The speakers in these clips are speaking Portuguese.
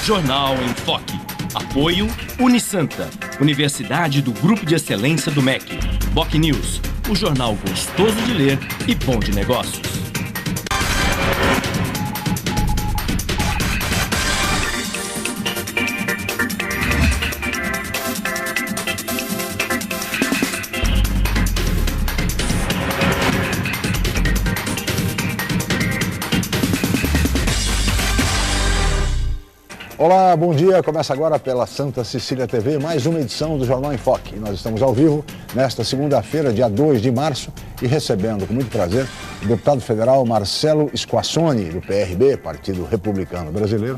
Jornal em Foque. Apoio Unisanta, Universidade do Grupo de Excelência do MEC. BocNews, o jornal gostoso de ler e bom de negócios. Olá, bom dia. Começa agora pela Santa Cecília TV mais uma edição do Jornal em Foque. Nós estamos ao vivo nesta segunda-feira, dia 2 de março, e recebendo com muito prazer o deputado federal Marcelo Squassoni, do PRB, Partido Republicano Brasileiro.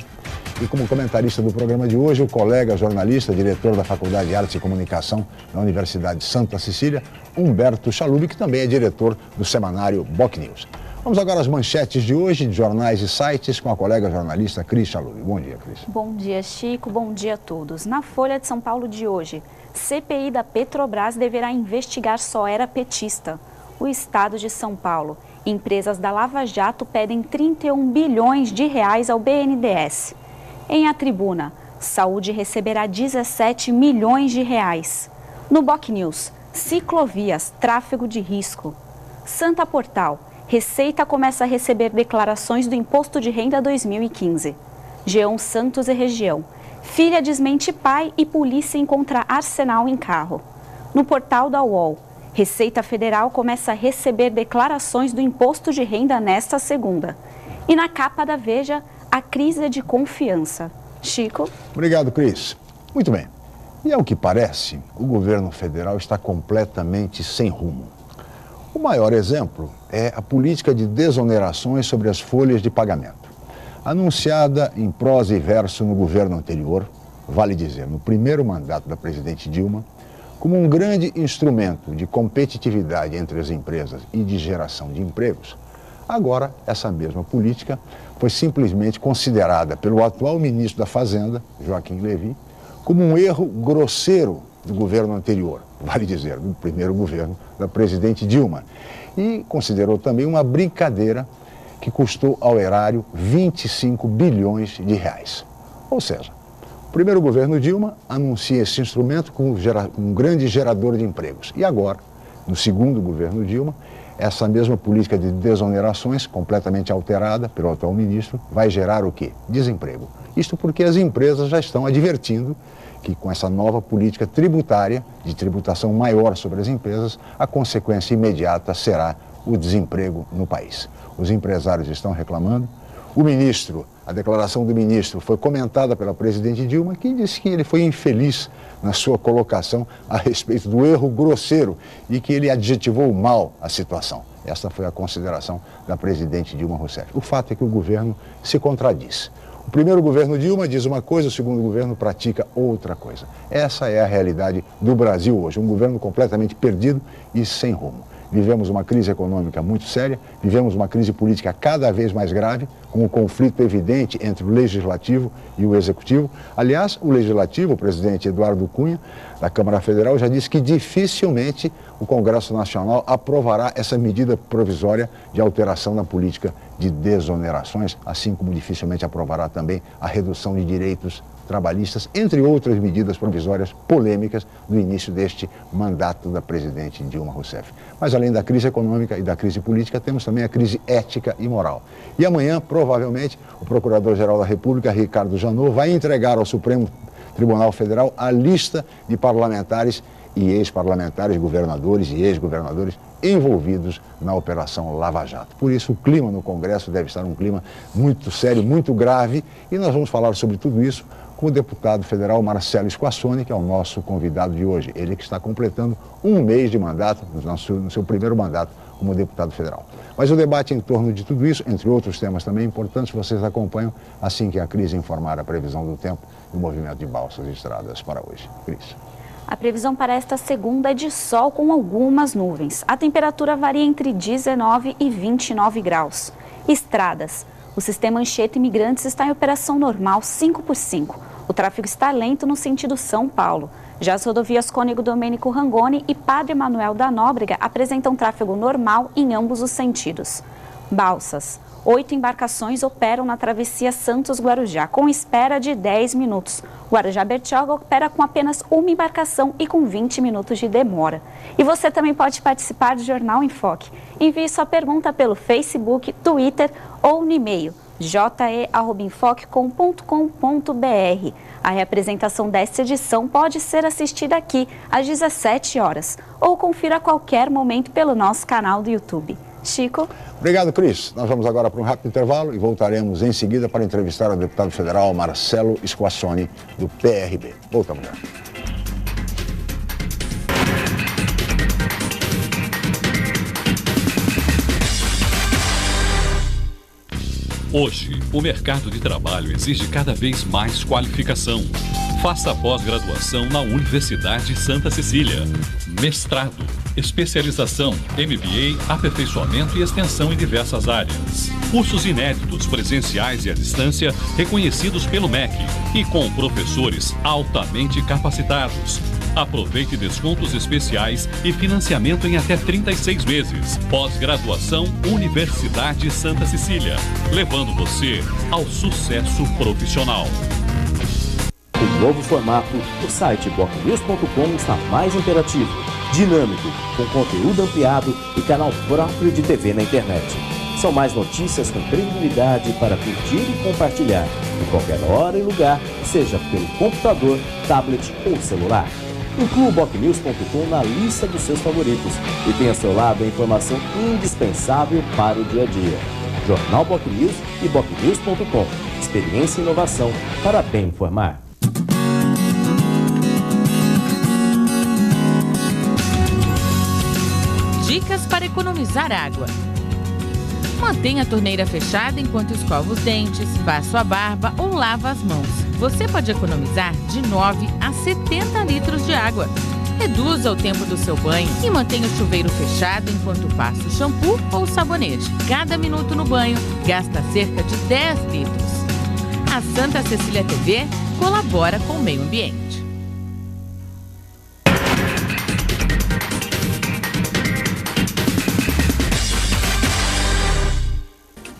E como comentarista do programa de hoje, o colega jornalista, diretor da Faculdade de Artes e Comunicação da Universidade de Santa Cecília, Humberto Chalub, que também é diretor do semanário BocNews. Vamos agora às manchetes de hoje, de jornais e sites, com a colega jornalista Cris Chalub. Bom dia, Cris. Bom dia, Chico. Bom dia a todos. Na Folha de São Paulo de hoje, CPI da Petrobras deverá investigar só era petista. O Estado de São Paulo. Empresas da Lava Jato pedem 31 bilhões de reais ao BNDES. Em A Tribuna, Saúde receberá 17 milhões de reais. No BocNews, ciclovias, tráfego de risco. Santa Portal. Receita começa a receber declarações do Imposto de Renda 2015. G1 Santos e região. Filha desmente pai e polícia encontra arsenal em carro. No portal da UOL, Receita Federal começa a receber declarações do Imposto de Renda nesta segunda. E na capa da Veja, a crise de confiança. Chico? Obrigado, Cris. Muito bem. E ao que parece, o governo federal está completamente sem rumo. O maior exemplo é a política de desonerações sobre as folhas de pagamento. Anunciada em prosa e verso no governo anterior, vale dizer, no primeiro mandato da presidente Dilma, como um grande instrumento de competitividade entre as empresas e de geração de empregos, agora essa mesma política foi simplesmente considerada pelo atual ministro da Fazenda, Joaquim Levy, como um erro grosseiro do governo anterior, vale dizer, do primeiro governo da presidente Dilma, e considerou também uma brincadeira que custou ao erário 25 bilhões de reais. Ou seja, o primeiro governo Dilma anuncia esse instrumento como um grande gerador de empregos. E agora, no segundo governo Dilma, essa mesma política de desonerações, completamente alterada pelo atual ministro, vai gerar o quê? Desemprego. Isto porque as empresas já estão advertindo que com essa nova política tributária, de tributação maior sobre as empresas, a consequência imediata será o desemprego no país. Os empresários estão reclamando. A declaração do ministro foi comentada pela presidente Dilma, que disse que ele foi infeliz na sua colocação a respeito do erro grosseiro e que ele adjetivou mal a situação. Essa foi a consideração da presidente Dilma Rousseff. O fato é que o governo se contradiz. O primeiro governo Dilma diz uma coisa, o segundo governo pratica outra coisa. Essa é a realidade do Brasil hoje, um governo completamente perdido e sem rumo. Vivemos uma crise econômica muito séria, vivemos uma crise política cada vez mais grave, com um conflito evidente entre o Legislativo e o Executivo. Aliás, o Legislativo, o presidente Eduardo Cunha, da Câmara Federal, já disse que dificilmente o Congresso Nacional aprovará essa medida provisória de alteração na política de desonerações, assim como dificilmente aprovará também a redução de direitos trabalhistas, entre outras medidas provisórias polêmicas do início deste mandato da presidente Dilma Rousseff. Mas além da crise econômica e da crise política, temos também a crise ética e moral. E amanhã, provavelmente, o Procurador-Geral da República, Ricardo Janot, vai entregar ao Supremo Tribunal Federal a lista de parlamentares e ex-parlamentares, governadores e ex-governadores envolvidos na Operação Lava Jato. Por isso, o clima no Congresso deve estar um clima muito sério, muito grave, e nós vamos falar sobre tudo isso com o deputado federal Marcelo Squassoni, que é o nosso convidado de hoje. Ele que está completando um mês de mandato, no seu primeiro mandato como deputado federal. Mas o debate em torno de tudo isso, entre outros temas também importantes, vocês acompanham assim que a Cris informar a previsão do tempo e o movimento de balsas e estradas para hoje. Cris. A previsão para esta segunda é de sol com algumas nuvens. A temperatura varia entre 19 e 29 graus. Estradas. O sistema Anchieta Imigrantes está em operação normal 5x5. O tráfego está lento no sentido São Paulo. Já as rodovias Cônego Domênico Rangoni e Padre Manuel da Nóbrega apresentam tráfego normal em ambos os sentidos. Balsas. 8 embarcações operam na travessia Santos-Guarujá, com espera de 10 minutos. Guarujá-Bertioga opera com apenas uma embarcação e com 20 minutos de demora. E você também pode participar do Jornal em Foque. Envie sua pergunta pelo Facebook, Twitter ou no e-mail je@enfoquecom.com.br. A reapresentação desta edição pode ser assistida aqui às 17 horas ou confira a qualquer momento pelo nosso canal do YouTube. Chico? Obrigado, Cris. Nós vamos agora para um rápido intervalo e voltaremos em seguida para entrevistar o deputado federal Marcelo Squassoni, do PRB. Voltamos já. Hoje, o mercado de trabalho exige cada vez mais qualificação. Faça pós-graduação na Universidade Santa Cecília. Mestrado, especialização, MBA, aperfeiçoamento e extensão em diversas áreas. Cursos inéditos, presenciais e à distância, reconhecidos pelo MEC e com professores altamente capacitados. Aproveite descontos especiais e financiamento em até 36 meses. Pós-graduação Universidade Santa Cecília, levando você ao sucesso profissional. Com o novo formato, o site bocnews.com está mais interativo, dinâmico, com conteúdo ampliado e canal próprio de TV na internet. São mais notícias com credibilidade para curtir e compartilhar, em qualquer hora e lugar, seja pelo computador, tablet ou celular. Inclua o bocnews.com na lista dos seus favoritos e tenha ao seu lado a informação indispensável para o dia a dia. Jornal Bocnews e bocnews.com. Experiência e inovação para bem informar. Dicas para economizar água. Mantenha a torneira fechada enquanto escova os dentes, faz sua barba ou lava as mãos. Você pode economizar de 9 a 70 litros de água. Reduza o tempo do seu banho e mantenha o chuveiro fechado enquanto passa o shampoo ou sabonete. Cada minuto no banho gasta cerca de 10 litros. A Santa Cecília TV colabora com o meio ambiente.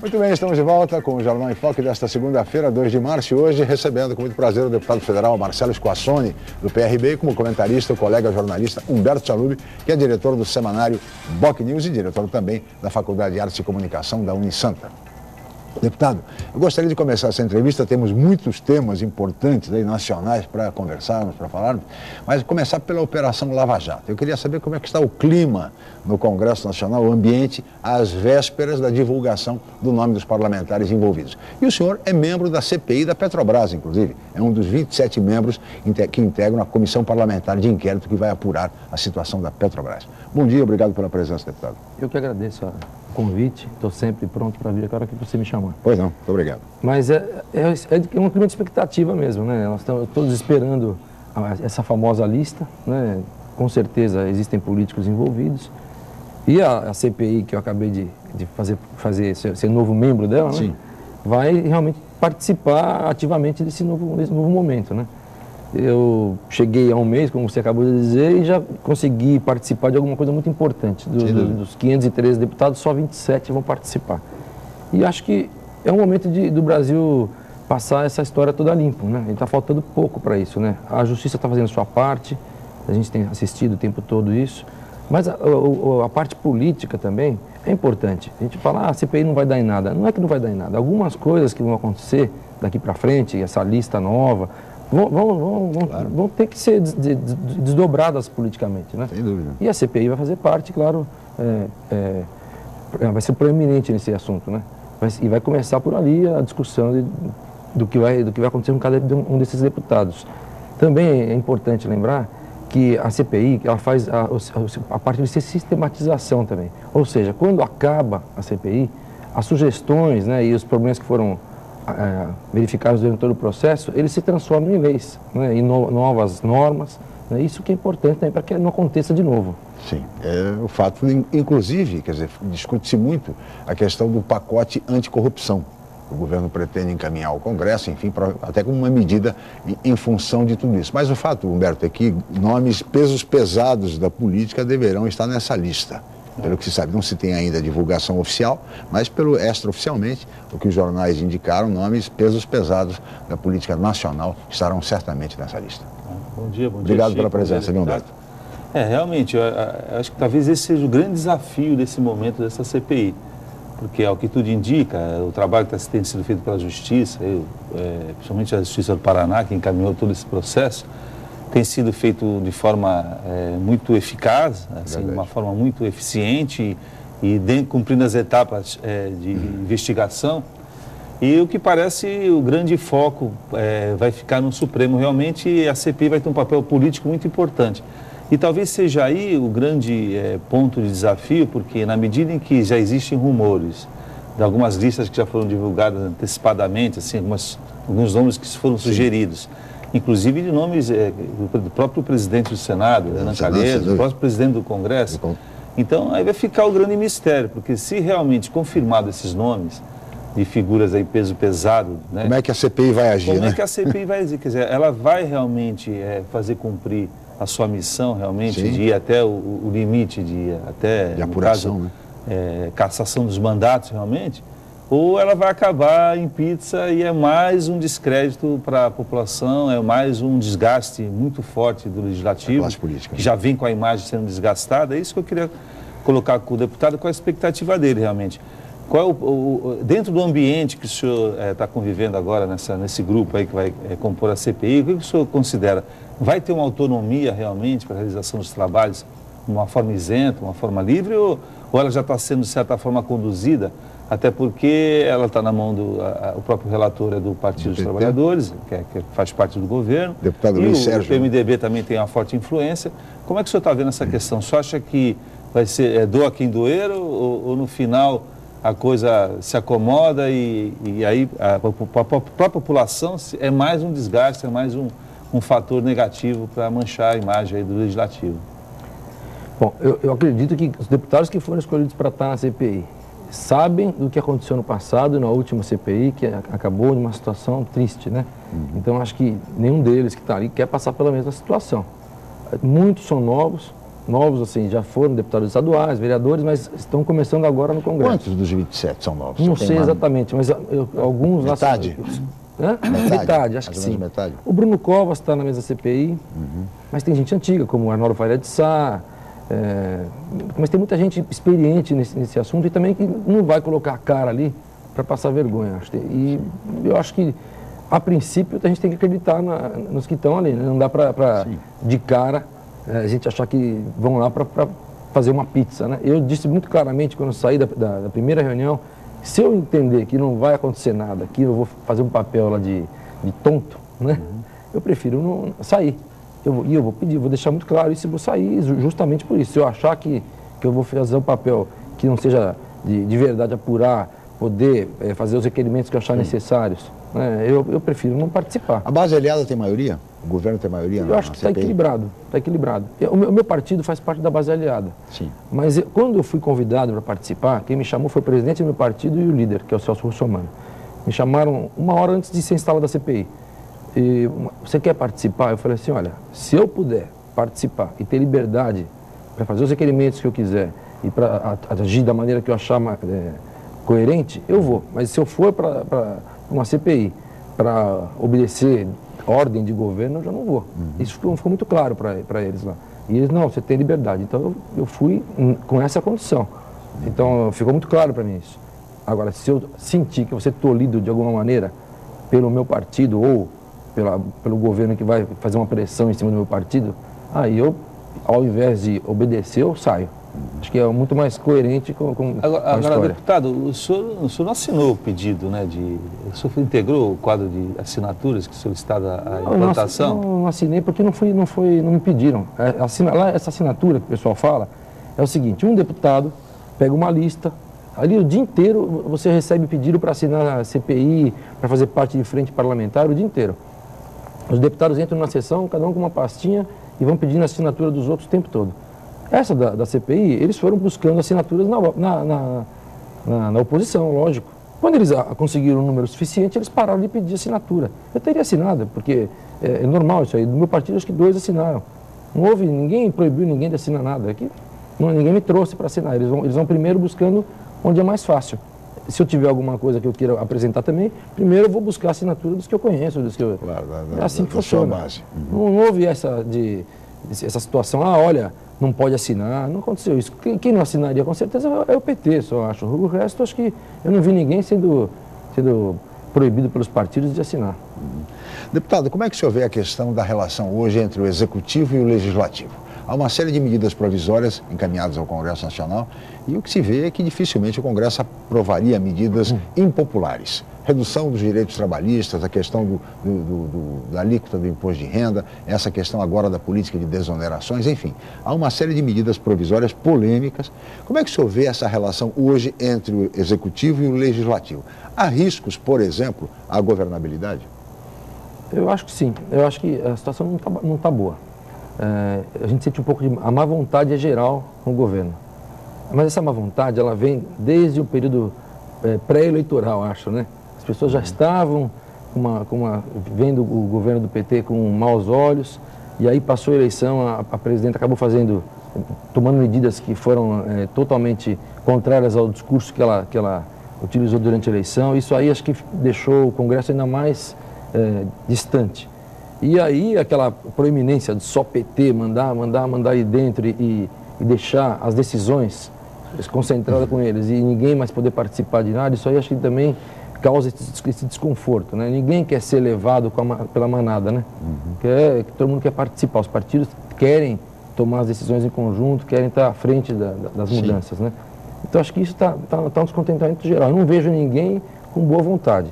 Muito bem, estamos de volta com o Jornal em Foque desta segunda-feira, 2 de março, e hoje recebendo com muito prazer o deputado federal Marcelo Squassoni, do PRB, e como comentarista o colega jornalista Humberto Chalub, que é diretor do semanário Bocnews e diretor também da Faculdade de Artes e Comunicação da Unisanta. Deputado, eu gostaria de começar essa entrevista, temos muitos temas importantes aí, nacionais para conversarmos, para falarmos, mas começar pela Operação Lava Jato. Eu queria saber como é que está o clima no Congresso Nacional, o ambiente, às vésperas da divulgação do nome dos parlamentares envolvidos. E o senhor é membro da CPI da Petrobras, inclusive, é um dos 27 membros que integram a Comissão Parlamentar de Inquérito que vai apurar a situação da Petrobras. Bom dia, obrigado pela presença, deputado. Eu que agradeço o convite, estou sempre pronto para vir a hora que você me chamar. Pois não, muito obrigado. Mas é um clima de expectativa mesmo, né? Nós estamos todos esperando essa famosa lista, né? Com certeza existem políticos envolvidos. E a CPI, que eu acabei de ser novo membro dela, né? Vai realmente participar ativamente desse novo momento, né? Eu cheguei há um mês, como você acabou de dizer, e já consegui participar de alguma coisa muito importante. Dos 513 deputados, só 27 vão participar. E acho que é um momento do Brasil passar essa história toda limpo, né? E está faltando pouco para isso, né? A Justiça está fazendo a sua parte, a gente tem assistido o tempo todo isso, mas a parte política também é importante. A gente fala, a CPI não vai dar em nada. Não é que não vai dar em nada. Algumas coisas que vão acontecer daqui para frente, essa lista nova, vão ter que ser desdobradas politicamente, né? Sem dúvida. E a CPI vai fazer parte, claro, vai ser proeminente nesse assunto, né? E vai começar por ali a discussão do que vai acontecer com cada um desses deputados. Também é importante lembrar que a CPI ela faz a parte de sistematização também. Ou seja, quando acaba a CPI, as sugestões, né, e os problemas que foram verificados durante todo o processo, eles se transformam em leis, né, em novas normas, né, isso que é importante também para que não aconteça de novo. Sim, o fato, inclusive, quer dizer, discute-se muito a questão do pacote anticorrupção. O governo pretende encaminhar ao Congresso, enfim, até como uma medida em função de tudo isso. Mas o fato, Humberto, é que pesos pesados da política deverão estar nessa lista. pelo que se sabe. Não se tem ainda divulgação oficial, mas pelo extraoficialmente, o que os jornais indicaram, nomes, pesos pesados da política nacional estarão certamente nessa lista. Bom dia, bom dia. Obrigado pela presença, viu, Humberto? Realmente, eu acho que talvez esse seja o grande desafio desse momento dessa CPI, porque ao que tudo indica, o trabalho que tem sido feito pela Justiça, principalmente a Justiça do Paraná, que encaminhou todo esse processo, tem sido feito de forma muito eficaz, assim, de uma forma muito eficiente e cumprindo as etapas de investigação. E o que parece o grande foco vai ficar no Supremo. Realmente a CPI vai ter um papel político muito importante. E talvez seja aí o grande ponto de desafio, porque na medida em que já existem rumores de algumas listas que já foram divulgadas antecipadamente, assim, alguns nomes que foram sugeridos, inclusive de nomes do próprio presidente do Senado, Renan Calheiros, do próprio presidente do Congresso. Então aí vai ficar o grande mistério, porque se realmente confirmado esses nomes de figuras aí peso pesado, né? Como é que a CPI vai agir, Como é que a CPI vai agir? Quer dizer, ela vai realmente fazer cumprir a sua missão realmente, de ir até o limite de apuração, caso, cassação dos mandatos realmente, ou ela vai acabar em pizza e é mais um descrédito para a população, é mais um desgaste muito forte do Legislativo, que já vem com a imagem sendo desgastada. É isso que eu queria colocar com o deputado, qual a expectativa dele realmente. Qual dentro do ambiente que o senhor está convivendo agora nesse grupo aí que vai compor a CPI, o que o senhor considera? Vai ter uma autonomia realmente para a realização dos trabalhos de uma forma isenta, uma forma livre, ou ela já está sendo, de certa forma, conduzida, até porque ela está na mão o próprio relator do Partido dos Trabalhadores, que faz parte do governo, deputado Luiz Sérgio. O PMDB também tem uma forte influência. Como é que o senhor está vendo essa questão? O senhor acha que vai ser doa quem doer, ou no final a coisa se acomoda e aí a própria população é mais um desgaste, é mais um fator negativo para manchar a imagem aí do Legislativo? Bom, eu acredito que os deputados que foram escolhidos para estar na CPI sabem do que aconteceu no passado e na última CPI, que acabou numa situação triste, né? Então, acho que nenhum deles que está ali quer passar pela mesma situação. Muitos são novos assim, já foram deputados estaduais, vereadores, mas estão começando agora no Congresso. Quantos dos 27 são novos? Não sei exatamente, mas alguns... Metade? Metade, acho que sim. Metade. O Bruno Covas está na mesma CPI, mas tem gente antiga, como o Arnaldo Faria de Sá, mas tem muita gente experiente nesse assunto e também que não vai colocar a cara ali para passar vergonha. E eu acho que, a princípio, a gente tem que acreditar nos que estão ali, né? Não dá para de cara, a gente achar que vão lá para fazer uma pizza, né? Eu disse muito claramente, quando eu saí da primeira reunião, se eu entender que não vai acontecer nada, que eu vou fazer um papel lá de tonto, né? Eu prefiro não sair. Eu vou pedir, vou deixar muito claro isso e vou sair justamente por isso. Se eu achar que eu vou fazer um papel que não seja de verdade apurar, poder fazer os requerimentos que eu achar necessários, né? Eu prefiro não participar. A base aliada tem maioria? O governo tem maioria? Eu acho que está equilibrado. Está equilibrado. O meu partido faz parte da base aliada. Sim. Mas quando eu fui convidado para participar, quem me chamou foi o presidente do meu partido e o líder, que é o Celso Russomano. Me chamaram uma hora antes de ser instalada a CPI. E, você quer participar? Eu falei assim, olha, se eu puder participar e ter liberdade para fazer os requerimentos que eu quiser e para agir da maneira que eu achar coerente, eu vou. Mas se eu for para uma CPI para obedecer ordem de governo, eu já não vou. Isso ficou muito claro para eles lá. E eles, não, você tem liberdade. Então eu fui com essa condição. Então ficou muito claro para mim isso. Agora, se eu sentir que eu vou ser tolhido de alguma maneira pelo meu partido ou pelo governo que vai fazer uma pressão em cima do meu partido, aí eu, ao invés de obedecer, eu saio. Acho que é muito mais coerente com a agora, história. Deputado, o senhor não assinou o pedido, né? O senhor integrou o quadro de assinaturas que solicitava a implantação? Não assinei porque não me pediram. Essa assinatura que o pessoal fala é o seguinte, um deputado pega uma lista, ali o dia inteiro você recebe pedido para assinar a CPI, para fazer parte de frente parlamentar o dia inteiro. Os deputados entram na sessão, cada um com uma pastinha e vão pedindo a assinatura dos outros o tempo todo. Essa da CPI, eles foram buscando assinaturas na oposição, lógico. Quando eles conseguiram um número suficiente, eles pararam de pedir assinatura. Eu teria assinado, porque é normal isso aí. Do meu partido, acho que 2 assinaram. Não houve, ninguém proibiu ninguém de assinar nada. Aqui Ninguém me trouxe para assinar. Eles vão primeiro buscando onde é mais fácil. Se eu tiver alguma coisa que eu queira apresentar também, primeiro eu vou buscar a assinatura dos que eu conheço, dos que eu... Claro, é assim que funciona. Base. Não houve essa situação, olha, não pode assinar, não aconteceu isso. Quem não assinaria com certeza é o PT, só acho. O resto, acho que eu não vi ninguém sendo proibido pelos partidos de assinar. Deputado, como é que o senhor vê a questão da relação hoje entre o Executivo e o Legislativo? Há uma série de medidas provisórias encaminhadas ao Congresso Nacional e o que se vê é que dificilmente o Congresso aprovaria medidas impopulares. Redução dos direitos trabalhistas, a questão da alíquota do imposto de renda, essa questão agora da política de desonerações, enfim. Há uma série de medidas provisórias polêmicas. Como é que o senhor vê essa relação hoje entre o Executivo e o Legislativo? Há riscos, por exemplo, à governabilidade? Eu acho que sim. Eu acho que a situação não está boa. A gente sente um pouco de... A má vontade é geral com o governo. Mas essa má vontade, ela vem desde o período pré-eleitoral, acho, né? As pessoas já estavam vendo o governo do PT com maus olhos, e aí passou a eleição, a presidenta acabou tomando medidas que foram totalmente contrárias ao discurso que ela utilizou durante a eleição. Isso aí acho que deixou o Congresso ainda mais distante. E aí aquela proeminência de só PT, mandar aí dentro e deixar as decisões concentradas com eles e ninguém mais poder participar de nada, isso aí acho que também causa esse desconforto, né? Ninguém quer ser levado pela manada, né? Todo mundo quer participar, os partidos querem tomar as decisões em conjunto, querem estar à frente das mudanças, né? Então acho que isso está um descontentamento geral. Eu não vejo ninguém com boa vontade.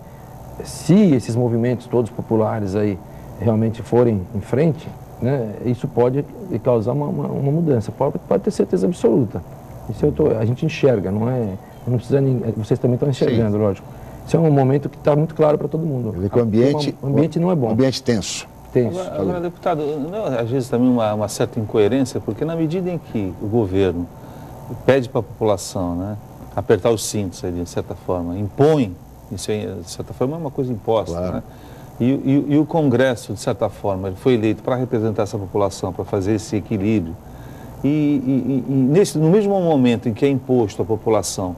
Se esses movimentos todos populares aí realmente forem em frente, né, isso pode causar uma mudança, pode ter certeza absoluta. Isso a gente enxerga, não precisa vocês também estão enxergando, sim, lógico. Isso é um momento que está muito claro para todo mundo. O ambiente não é bom. O ambiente tenso. Agora, deputado, às vezes também uma certa incoerência, porque na medida em que o governo pede para a população, né, apertar os cintos, de certa forma, impõe, isso de certa forma é uma coisa imposta, claro, né? E o Congresso, de certa forma, ele foi eleito para representar essa população, para fazer esse equilíbrio. No mesmo momento em que é imposto à população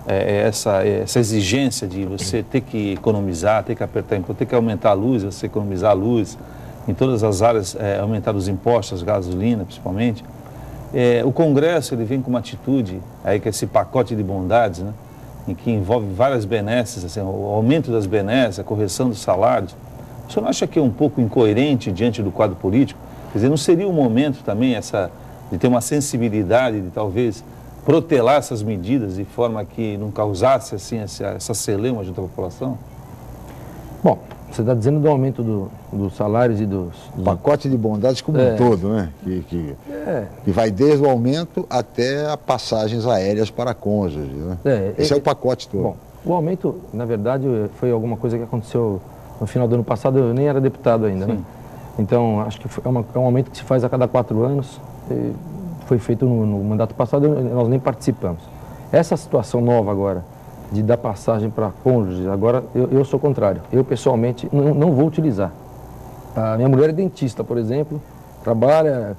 essa exigência de você ter que economizar, ter que apertar imposto, ter que aumentar a luz, você economizar a luz, em todas as áreas aumentar os impostos, gasolina principalmente, o Congresso ele vem com uma atitude, aí que é esse pacote de bondades, né, em que envolve várias benesses, assim, o aumento das benesses, a correção dos salários. O senhor não acha que é um pouco incoerente diante do quadro político? Quer dizer, não seria o momento também de ter uma sensibilidade, de talvez protelar essas medidas de forma que não causasse assim, essa celeuma junto à população? Bom, você está dizendo do aumento dos salários e dos... Pacote de bondades como um todo, né? Que vai desde o aumento até a passagens aéreas para cônjuges, né? Esse é o pacote todo. Bom, o aumento, na verdade, foi alguma coisa que aconteceu no final do ano passado, eu nem era deputado ainda, né? Então, acho que é um aumento que se faz a cada 4 anos, foi feito no mandato passado, nós nem participamos. Essa situação nova agora, de dar passagem para cônjuges, agora eu sou contrário. Eu, pessoalmente, não vou utilizar. A minha mulher é dentista, por exemplo, trabalha,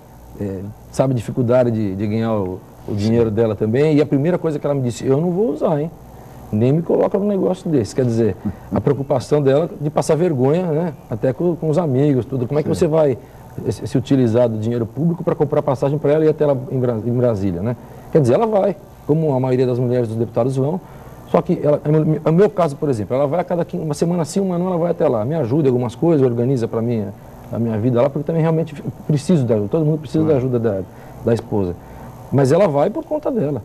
sabe a dificuldade de ganhar o dinheiro dela também, e a primeira coisa que ela me disse, eu não vou usar, hein? Nem me coloca num negócio desse. Quer dizer, a preocupação dela de passar vergonha, né? Até com os amigos, tudo. Como é que você vai se utilizar do dinheiro público para comprar passagem para ela e ir até lá em Brasília, né? Quer dizer, ela vai, como a maioria das mulheres dos deputados vão, só que no meu caso, por exemplo, ela vai uma semana sim, uma não, ela vai até lá, me ajuda em algumas coisas, organiza para mim a minha vida lá, porque também realmente preciso da ajuda, todo mundo precisa da ajuda da esposa. Mas ela vai por conta dela,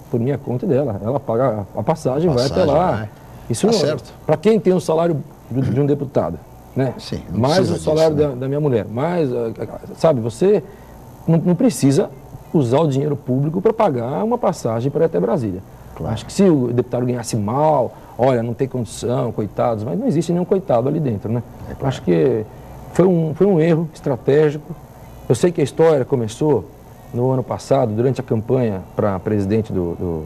por minha conta dela, ela paga a passagem, vai até lá. Né? Isso tá certo. Para quem tem o salário de um deputado, né? Sim, mais o salário disso, né? da minha mulher, mais, sabe, você não precisa usar o dinheiro público para pagar uma passagem para ir até Brasília. Claro. Acho que se o deputado ganhasse mal, olha, não tem condição, coitados, mas não existe nenhum coitado ali dentro, né? Claro. Acho que foi um erro estratégico. Eu sei que a história começou no ano passado, durante a campanha para presidente do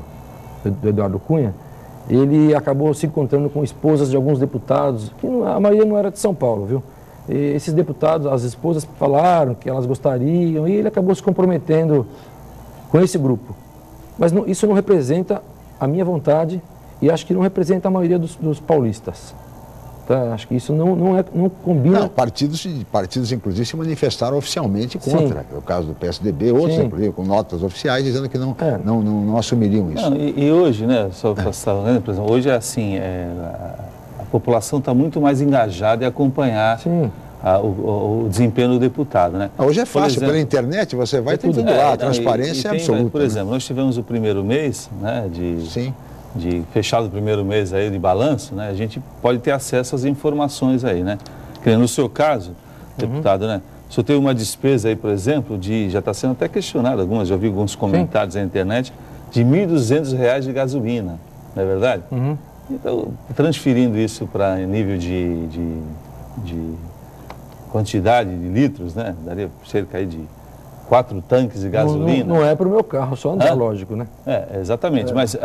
Eduardo Cunha. Ele acabou se encontrando com esposas de alguns deputados, que a maioria não era de São Paulo, viu? E esses deputados, as esposas falaram que elas gostariam, e ele acabou se comprometendo com esse grupo. Mas não, isso não representa a minha vontade e acho que não representa a maioria dos paulistas. Tá? Acho que isso não combina. Não, partidos inclusive se manifestaram oficialmente contra. Sim. É o caso do PSDB, outros inclusive com notas oficiais dizendo que não assumiriam isso. Não, e hoje, né, só para estar vendo, por exemplo, hoje é assim, a população está muito mais engajada em acompanhar o desempenho do deputado, né? Hoje é fácil, exemplo, pela internet você vai ter tudo lá, a transparência é absoluta. Por exemplo, nós tivemos o primeiro mês, né, de fechado o primeiro mês aí de balanço, né, a gente pode ter acesso às informações aí, né? Que no seu caso, deputado, né, o senhor teve uma despesa aí, por exemplo, já está sendo até questionado, já vi alguns comentários na internet, de R$ 1.200 de gasolina, não é verdade? Então, transferindo isso para nível de quantidade de litros, né, daria cerca aí de 4 tanques de gasolina. Não é para o meu carro, só andar, lógico, né? Exatamente, mas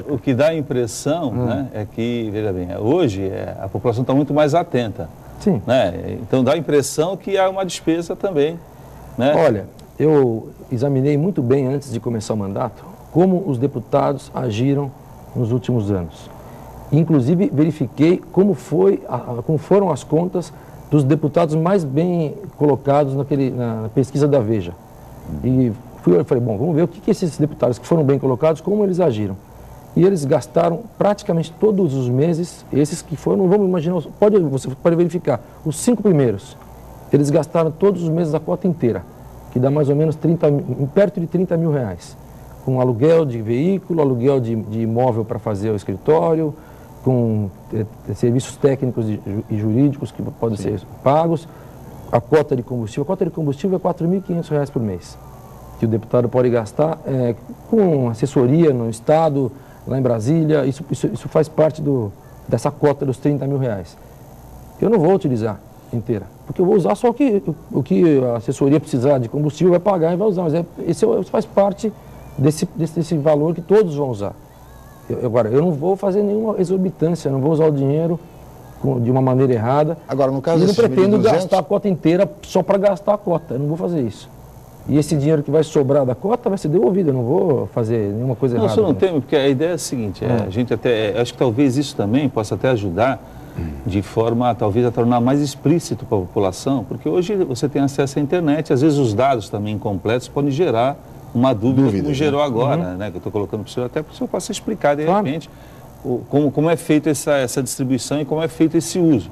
o que dá a impressão, né, é que, veja bem, hoje a população está muito mais atenta. Sim. Né? Então dá a impressão que há uma despesa também. Né? Olha, eu examinei muito bem antes de começar o mandato como os deputados agiram nos últimos anos. Inclusive verifiquei como foram as contas dos deputados mais bem colocados na pesquisa da Veja. E falei, bom, vamos ver o que esses deputados que foram bem colocados, como eles agiram. E eles gastaram praticamente todos os meses, esses que foram, vamos imaginar, você pode verificar, os 5 primeiros, eles gastaram todos os meses a cota inteira, que dá mais ou menos perto de R$30 mil, com aluguel de veículo, aluguel de imóvel para fazer o escritório, com serviços técnicos e jurídicos que podem ser pagos, a cota de combustível. A cota de combustível é R$4.500 por mês, que o deputado pode gastar com assessoria no Estado, lá em Brasília. Isso faz parte dessa cota dos R$30 mil. Eu não vou utilizar inteira, porque eu vou usar só o que a assessoria precisar de combustível vai pagar e vai usar, mas isso faz parte desse valor que todos vão usar. Agora, eu não vou fazer nenhuma exorbitância, não vou usar o dinheiro de uma maneira errada. Agora, no caso eu não pretendo gastar a cota inteira só para gastar a cota, eu não vou fazer isso. E esse dinheiro que vai sobrar da cota vai ser devolvido, eu não vou fazer nenhuma coisa errada. Não, você não teme, porque a ideia é a seguinte, a gente acho que talvez isso também possa até ajudar de forma, talvez, a tornar mais explícito para a população, porque hoje você tem acesso à internet, às vezes os dados também incompletos podem gerar uma dúvida como gerou agora, né, que eu estou colocando para o senhor, até para que o senhor possa explicar, de repente, como é feita essa distribuição e como é feito esse uso.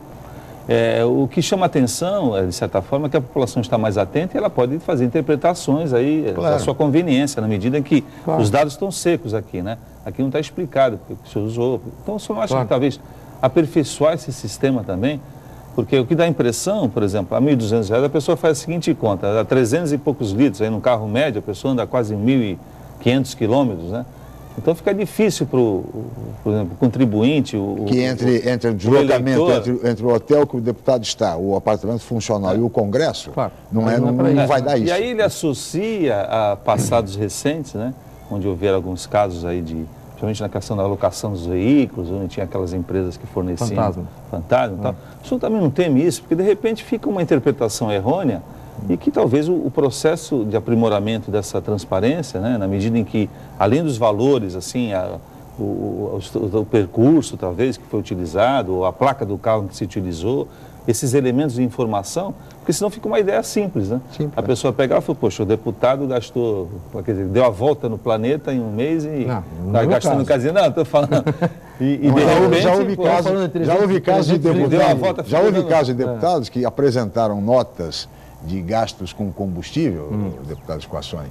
O que chama atenção, de certa forma, é que a população está mais atenta e ela pode fazer interpretações aí da sua conveniência, na medida em que os dados estão secos aqui, né? Aqui não está explicado o que o senhor usou. Então, o senhor acha que talvez aperfeiçoar esse sistema também, porque o que dá a impressão, por exemplo, a R$ 1.200, a pessoa faz a seguinte conta, dá 300 e poucos litros, aí no carro médio a pessoa anda quase 1.500 quilômetros, né? Então fica difícil para por exemplo, o contribuinte, que entre o deslocamento, entre o hotel que o deputado está, o apartamento funcional e o Congresso, não vai dar isso. E aí ele associa a passados recentes, né, onde houveram alguns casos aí principalmente na questão da alocação dos veículos, onde tinha aquelas empresas que forneciam fantasma e tal. O senhor também não teme isso, porque de repente fica uma interpretação errônea e que talvez o processo de aprimoramento dessa transparência, né, na medida em que, além dos valores, assim, o percurso, talvez, que foi utilizado, ou a placa do carro que se utilizou, esses elementos de informação, porque senão fica uma ideia simples, né? A pessoa pegar e falar, poxa, o deputado gastou, quer dizer, deu a volta no planeta em um mês e está gastando casinha. Não, estou falando. Já houve casos de deputados que apresentaram notas de gastos com combustível, o deputado Squassoni,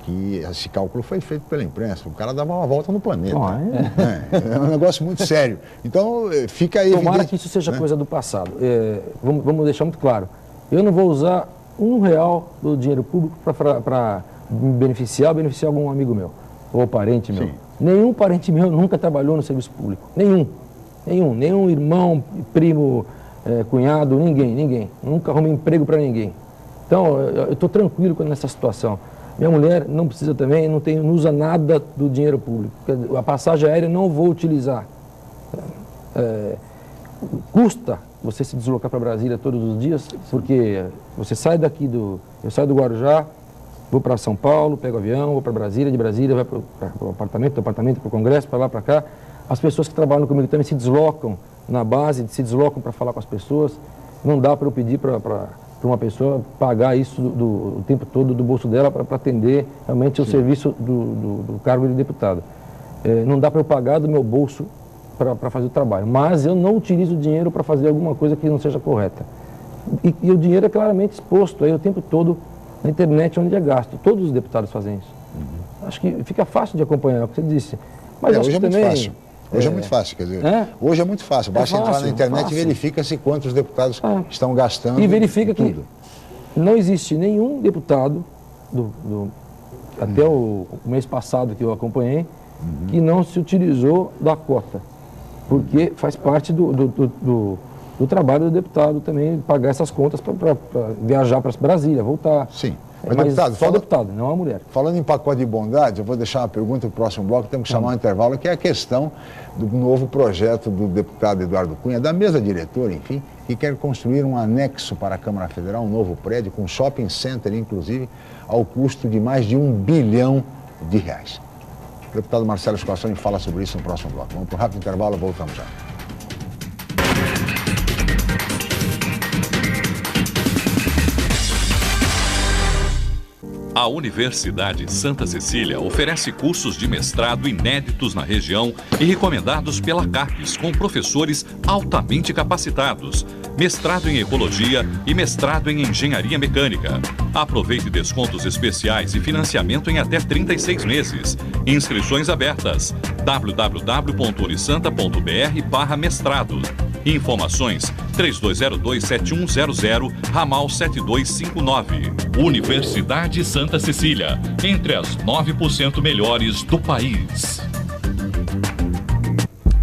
que esse cálculo foi feito pela imprensa. O cara dava uma volta no planeta. É um negócio muito sério. Então, fica aí. Tomara que isso seja coisa do passado. Vamos deixar muito claro. Eu não vou usar R$1 do dinheiro público para me beneficiar algum amigo meu ou parente meu. Sim. Nenhum parente meu nunca trabalhou no serviço público. Nenhum irmão, primo, cunhado, ninguém. Nunca arrumei emprego para ninguém. Então, eu estou tranquilo nessa situação. Minha mulher não precisa também, não usa nada do dinheiro público. A passagem aérea não vou utilizar. Custa você se deslocar para Brasília todos os dias, porque você sai eu saio do Guarujá, Vou para São Paulo, pego o avião, vou para Brasília, de Brasília vai para o apartamento, do apartamento para o Congresso, para lá, para cá. As pessoas que trabalham comigo também se deslocam na base, se deslocam para falar com as pessoas. Não dá para eu pedir para uma pessoa pagar isso o tempo todo do bolso dela para atender realmente o serviço do cargo de deputado. Não dá para eu pagar do meu bolso para fazer o trabalho, mas eu não utilizo o dinheiro para fazer alguma coisa que não seja correta. E o dinheiro é claramente exposto aí o tempo todo na internet, onde é gasto. Todos os deputados fazem isso. Acho que fica fácil de acompanhar, o que você disse. Mas acho hoje que é também, muito fácil. Hoje é muito fácil, quer dizer, hoje é muito fácil. Basta entrar na internet e verifica-se quantos deputados estão gastando. E verifica que tudo. Não existe nenhum deputado, até o mês passado que eu acompanhei, que não se utilizou da cota. Porque faz parte do trabalho do deputado também pagar essas contas para viajar para Brasília, voltar. Sim. Mas deputado, só deputado, não a mulher. Falando em pacote de bondade, eu vou deixar uma pergunta para o próximo bloco, temos que chamar um intervalo, que é a questão do novo projeto do deputado Eduardo Cunha, da mesa diretora, enfim, que quer construir um anexo para a Câmara Federal, um novo prédio com shopping center, inclusive, ao custo de mais de R$1 bilhão. O deputado Marcelo Squassoni fala sobre isso no próximo bloco. Vamos para um rápido intervalo, voltamos já. A Universidade Santa Cecília oferece cursos de mestrado inéditos na região e recomendados pela CAPES, com professores altamente capacitados, mestrado em Ecologia e mestrado em Engenharia Mecânica. Aproveite descontos especiais e financiamento em até 36 meses. Inscrições abertas. www.unisanta.br/mestrado. Informações 3202-7100, ramal 7259. Universidade Santa Cecília, entre as 9% melhores do país.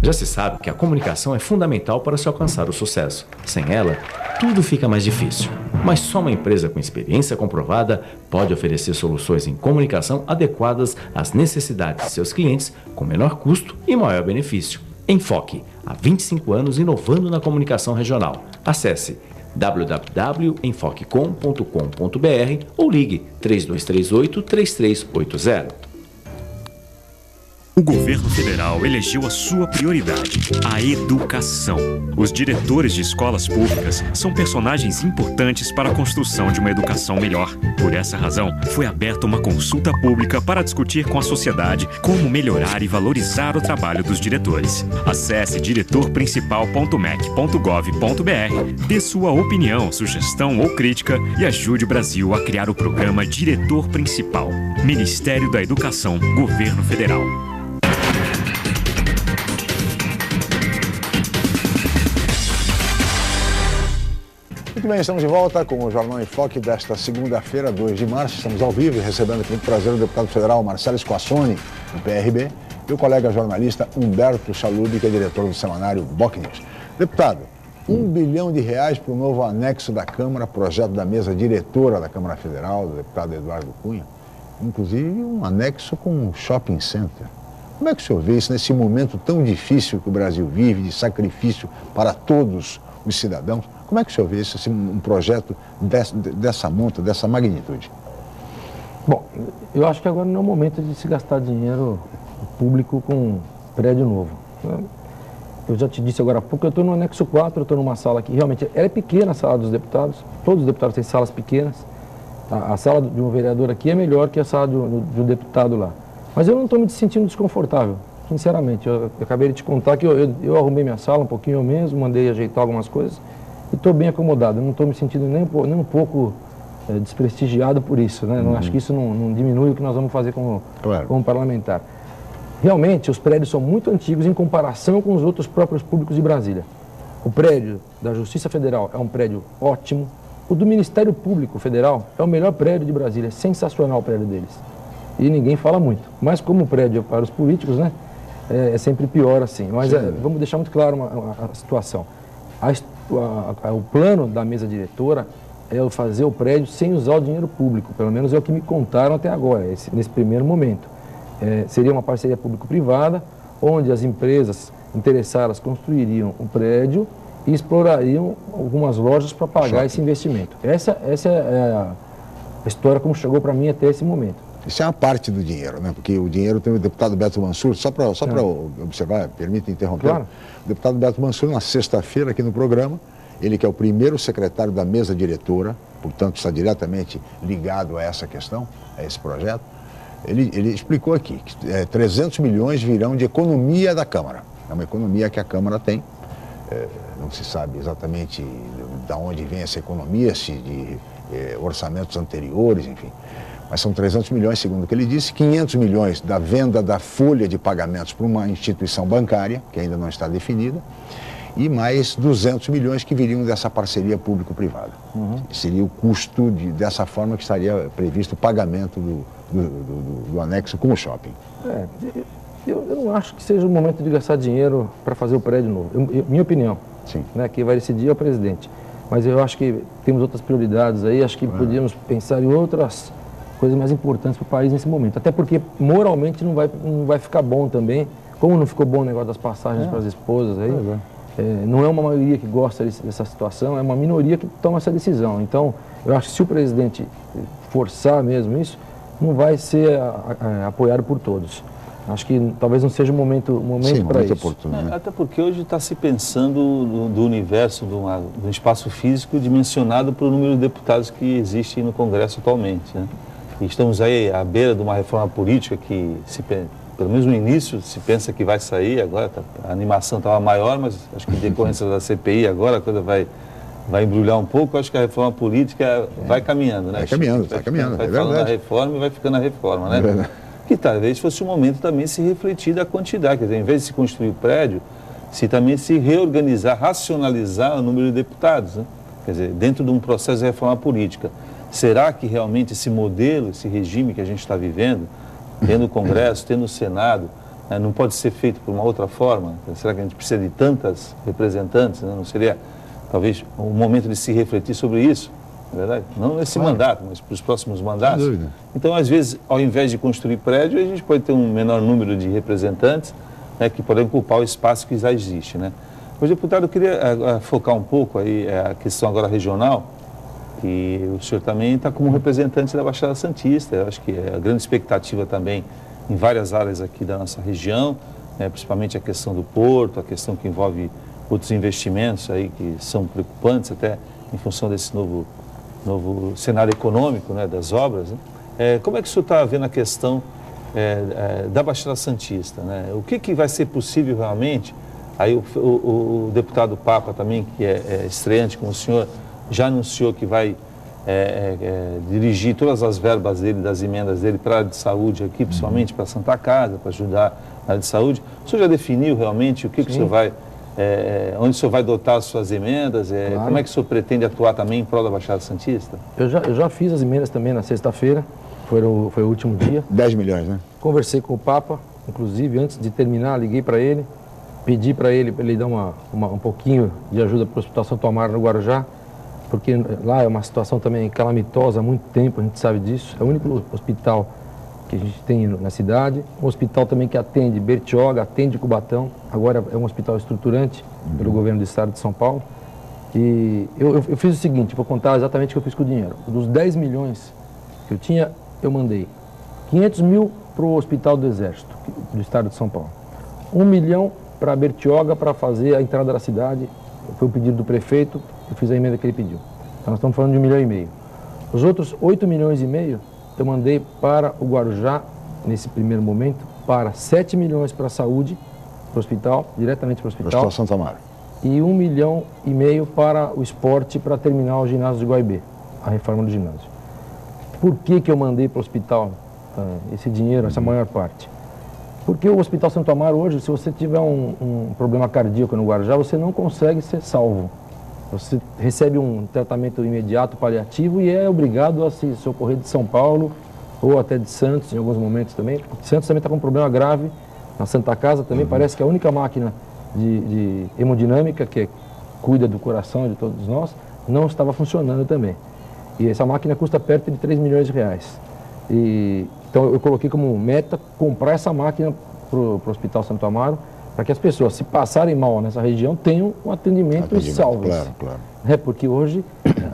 Já se sabe que a comunicação é fundamental para se alcançar o sucesso. Sem ela, tudo fica mais difícil. Mas só uma empresa com experiência comprovada pode oferecer soluções em comunicação adequadas às necessidades de seus clientes, com menor custo e maior benefício. Enfoque, há 25 anos inovando na comunicação regional. Acesse www.enfoquecom.com.br ou ligue 3238-3380. O governo federal elegeu a sua prioridade, a educação. Os diretores de escolas públicas são personagens importantes para a construção de uma educação melhor. Por essa razão, foi aberta uma consulta pública para discutir com a sociedade como melhorar e valorizar o trabalho dos diretores. Acesse diretorprincipal.mec.gov.br, dê sua opinião, sugestão ou crítica e ajude o Brasil a criar o programa Diretor Principal. Ministério da Educação, Governo Federal. Muito bem, estamos de volta com o Jornal em Foque desta segunda-feira, 2 de março. Estamos ao vivo e recebendo com muito prazer o deputado federal Marcelo Squassoni, do PRB, e o colega jornalista Humberto Chalub, que é diretor do semanário BocNews. Deputado, R$1 bilhão para o novo anexo da Câmara, projeto da mesa diretora da Câmara Federal, do deputado Eduardo Cunha, inclusive um anexo com um shopping center. Como é que o senhor vê isso nesse momento tão difícil que o Brasil vive, de sacrifício para todos os cidadãos? Como é que o senhor vê isso, um projeto dessa monta, dessa magnitude? Bom, eu acho que agora não é o momento de se gastar dinheiro público com prédio novo. Eu já te disse agora há pouco, eu estou no anexo 4, eu estou numa sala que realmente ela é pequena, a sala dos deputados, todos os deputados têm salas pequenas. A sala de um vereador aqui é melhor que a sala de um deputado lá. Mas eu não estou me sentindo desconfortável, sinceramente. Eu acabei de te contar que eu arrumei minha sala um pouquinho eu mesmo, mandei ajeitar algumas coisas e estou bem acomodado. Eu não estou me sentindo nem um pouco desprestigiado por isso, né? Não, acho que isso não diminui o que nós vamos fazer como parlamentar. Realmente, os prédios são muito antigos em comparação com os outros próprios públicos de Brasília. O prédio da Justiça Federal é um prédio ótimo. O do Ministério Público Federal é o melhor prédio de Brasília, é sensacional o prédio deles. E ninguém fala muito. Mas como o prédio é para os políticos, né, é sempre pior assim. Mas vamos deixar muito claro a situação. O plano da mesa diretora é fazer o prédio sem usar o dinheiro público, pelo menos é o que me contaram até agora, nesse primeiro momento. Seria uma parceria público-privada, onde as empresas interessadas construiriam um prédio e explorariam algumas lojas para pagar esse investimento. Essa é a história como chegou para mim até esse momento. Isso é uma parte do dinheiro, né? Porque o dinheiro tem o deputado Beto Mansur, só para observar, permita interromper. Claro. O deputado Beto Mansur, na sexta-feira aqui no programa, ele que é o primeiro secretário da mesa diretora, portanto está diretamente ligado a essa questão, a esse projeto, ele explicou aqui que 300 milhões virão de economia da Câmara. É uma economia que a Câmara tem, não se sabe exatamente de onde vem essa economia, se de orçamentos anteriores, enfim. Mas são 300 milhões, segundo o que ele disse, 500 milhões da venda da folha de pagamentos para uma instituição bancária, que ainda não está definida, e mais 200 milhões que viriam dessa parceria público-privada. Seria o custo dessa forma que estaria previsto o pagamento do anexo com o shopping. Eu não acho que seja o momento de gastar dinheiro para fazer o prédio novo. Minha opinião. Sim. Né, quem vai decidir é o presidente. Mas eu acho que temos outras prioridades aí, acho que podíamos pensar em outras coisas mais importantes para o país nesse momento. Até porque moralmente não vai ficar bom também, como não ficou bom o negócio das passagens para as esposas aí. Não é uma maioria que gosta dessa situação, é uma minoria que toma essa decisão. Então, eu acho que se o presidente forçar mesmo isso, não vai ser apoiado por todos. Acho que talvez não seja o momento para isso. Oportuno, né? Até porque hoje está se pensando do universo, do espaço físico dimensionado para o número de deputados que existem no Congresso atualmente, né? E estamos aí à beira de uma reforma política que, pelo menos no início, se pensa que vai sair. Agora a animação estava maior, mas acho que em decorrência da CPI agora a coisa vai embrulhar um pouco. Acho que a reforma política vai caminhando, né? Vai caminhando, vai falando a reforma e vai ficando a reforma, né? Que talvez fosse o momento também se refletir da quantidade, quer dizer, em vez de se construir o prédio, se também se reorganizar, racionalizar o número de deputados, né? Quer dizer, dentro de um processo de reforma política. Será que realmente esse modelo, esse regime que a gente está vivendo, tendo o Congresso, tendo o Senado, né, não pode ser feito por uma outra forma? Será que a gente precisa de tantas representantes? Né? Não seria, talvez, o momento de se refletir sobre isso? É verdade? Não nesse mandato, mas para os próximos mandatos. Sem dúvida. Então, às vezes, ao invés de construir prédio, a gente pode ter um menor número de representantes, né, que podem ocupar o espaço que já existe, né? Mas, deputado, eu queria focar um pouco aí a questão agora regional, que o senhor também está como representante da Baixada Santista. Eu acho que é a grande expectativa também em várias áreas aqui da nossa região, né, principalmente a questão do porto, a questão que envolve outros investimentos aí que são preocupantes até em função desse novo cenário econômico, né, das obras, né? Como é que o senhor está vendo a questão da Baixada Santista, né? O que vai ser possível realmente? Aí o deputado Papa também, que é estreante com o senhor, já anunciou que vai dirigir todas as verbas dele, das emendas dele para a área de saúde aqui, principalmente para a Santa Casa, para ajudar na área de saúde. O senhor já definiu realmente o que o senhor vai... onde o senhor vai dotar as suas emendas? Claro. Como é que o senhor pretende atuar também em prol da Baixada Santista? Eu já fiz as emendas também na sexta-feira, foi o último dia. 10 milhões, né? Conversei com o Papa, inclusive, antes de terminar, liguei para ele, pedi para ele dar um pouquinho de ajuda para o Hospital Santo Amaro no Guarujá, porque lá é uma situação também calamitosa há muito tempo, a gente sabe disso. É o único hospital que a gente tem na cidade, um hospital também que atende Bertioga, atende Cubatão, agora é um hospital estruturante pelo governo do estado de São Paulo. E eu fiz o seguinte, vou contar exatamente o que eu fiz com o dinheiro. Dos 10 milhões que eu tinha, eu mandei 500 mil para o Hospital do Exército, do estado de São Paulo. 1 milhão para Bertioga para fazer a entrada da cidade, foi o pedido do prefeito, eu fiz a emenda que ele pediu. Então nós estamos falando de 1,5 milhão. Os outros 8,5 milhões eu mandei para o Guarujá, nesse primeiro momento, para 7 milhões para a saúde, para o hospital, diretamente para o hospital. Hospital Santo Amaro. E 1,5 milhão para o esporte, para terminar o ginásio de Guaibê, a reforma do ginásio. Por que eu mandei para o hospital esse dinheiro, essa maior parte? Porque o Hospital Santo Amaro hoje, se você tiver um problema cardíaco no Guarujá, você não consegue ser salvo. Você recebe um tratamento imediato, paliativo, e é obrigado a se socorrer de São Paulo ou até de Santos, em alguns momentos também. Santos também está com um problema grave, na Santa Casa também, parece que a única máquina de hemodinâmica, que cuida do coração de todos nós, não estava funcionando também. E essa máquina custa perto de 3 milhões de reais. Então eu coloquei como meta comprar essa máquina para o Hospital Santo Amaro, para que as pessoas, se passarem mal nessa região, tenham um atendimento e salve. Claro. Porque hoje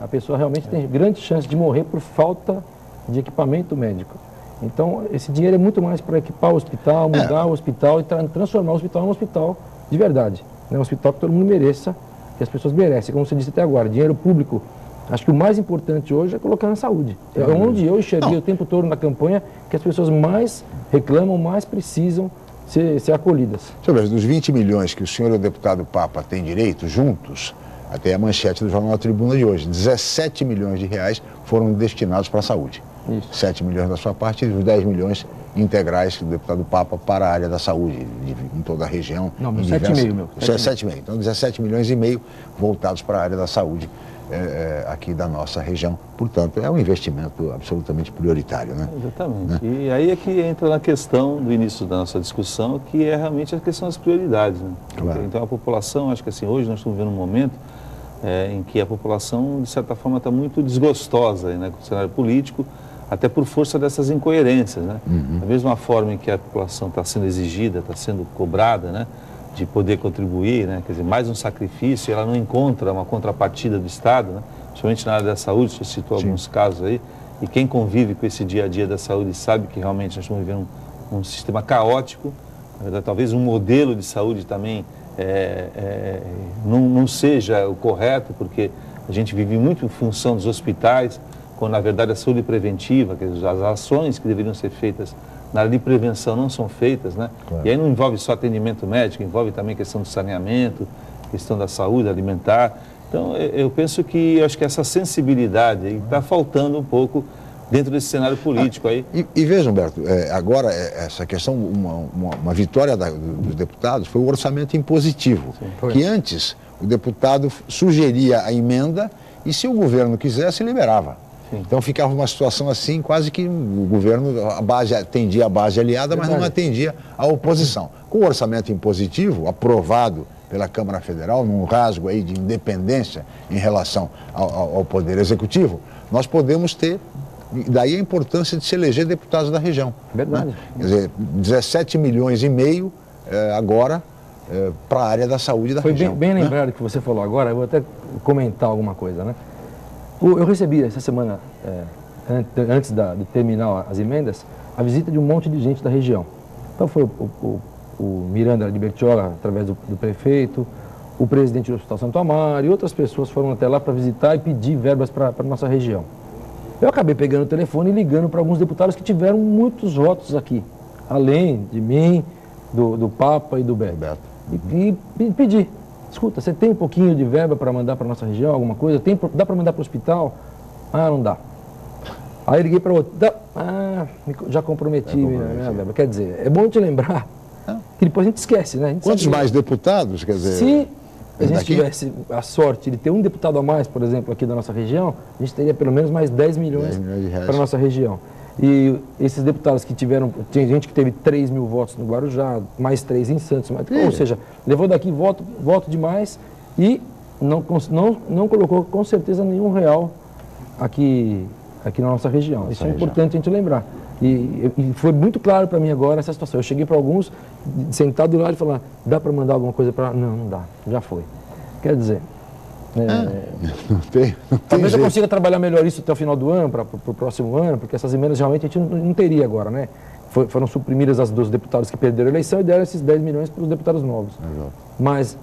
a pessoa realmente tem grande chance de morrer por falta de equipamento médico. Então, esse dinheiro é muito mais para equipar o hospital, mudar o hospital e transformar o hospital num hospital de verdade. Um hospital que todo mundo mereça, que as pessoas merecem. Como você disse até agora, dinheiro público. Acho que o mais importante hoje é colocar na saúde. É onde eu enxerguei o tempo todo na campanha que as pessoas mais reclamam, mais precisam ser acolhidas. Deixa eu ver, dos 20 milhões que o senhor e o deputado Papa têm direito, juntos, até a manchete do Jornal da Tribuna de hoje, 17 milhões de reais foram destinados para a saúde. Isso. 7 milhões da sua parte e os 10 milhões integrais do deputado Papa para a área da saúde, em toda a região. Não, 7,5, meu. 7,5. Então, 17 milhões e meio voltados para a área da saúde aqui da nossa região. Portanto, é um investimento absolutamente prioritário, né? Exatamente. Né? E aí é que entra na questão do início da nossa discussão, que é realmente a questão das prioridades, né? Claro. Então, a população, acho que assim, hoje nós estamos vivendo um momento em que a população, de certa forma, está muito desgostosa, né, com o cenário político, até por força dessas incoerências, né? Da mesma forma em que a população está sendo exigida, está sendo cobrada, né, de poder contribuir, né, quer dizer, mais um sacrifício, ela não encontra uma contrapartida do Estado, né, principalmente na área da saúde, você citou alguns casos aí, e quem convive com esse dia a dia da saúde sabe que realmente nós estamos vivendo um sistema caótico, na verdade, talvez um modelo de saúde também não seja o correto, porque a gente vive muito em função dos hospitais, quando na verdade a saúde preventiva, quer dizer, as ações que deveriam ser feitas na área de prevenção não são feitas, né? Claro. E aí não envolve só atendimento médico, envolve também questão do saneamento, questão da saúde alimentar. Então, eu penso que, acho que essa sensibilidade está faltando um pouco dentro desse cenário político aí. E veja, Humberto, agora essa questão, uma vitória dos deputados foi o orçamento impositivo, que antes o deputado sugeria a emenda e se o governo quisesse, liberava. Sim. Então ficava uma situação assim, quase que o governo atendia a base aliada, mas não atendia a oposição. Com o orçamento impositivo, aprovado pela Câmara Federal, num rasgo aí de independência em relação ao Poder Executivo, nós podemos ter, daí a importância de se eleger deputados da região. Verdade. Né? Quer dizer, 17 milhões e meio agora para a área da saúde da região. Foi bem lembrado que você falou agora, eu vou até comentar alguma coisa, né? Eu recebi essa semana, antes de terminar as emendas, a visita de um monte de gente da região. Então foi o Miranda de Bertioga, através do prefeito, o presidente do Hospital Santo Amaro e outras pessoas foram até lá para visitar e pedir verbas para a nossa região. Eu acabei pegando o telefone e ligando para alguns deputados que tiveram muitos votos aqui, além de mim, do Papa e do Beto. E pedi. Escuta, você tem um pouquinho de verba para mandar para a nossa região, alguma coisa? Dá para mandar para o hospital? Ah, não dá. Aí eu liguei para outro. Já comprometi minha verba. Quer dizer, é bom te lembrar que depois a gente esquece, né? Quantos mais deputados? Quer dizer, se a gente tivesse a sorte de ter um deputado a mais, por exemplo, aqui da nossa região, a gente teria pelo menos mais 10 milhões para a nossa região. E esses deputados que tiveram, tem gente que teve 3 mil votos no Guarujá, mais 3 em Santos, ou seja, levou daqui voto demais e não colocou com certeza nenhum real aqui na nossa região. Isso é importante a gente lembrar. E foi muito claro para mim agora essa situação. Eu cheguei para alguns, sentado do lado e falar, dá para mandar alguma coisa para... Não dá, já foi. Quer dizer... talvez eu consiga trabalhar melhor isso até o final do ano, para o próximo ano, porque essas emendas realmente a gente não teria agora, né? Foram suprimidas as dos deputados que perderam a eleição e deram esses 10 milhões para os deputados novos. Mas,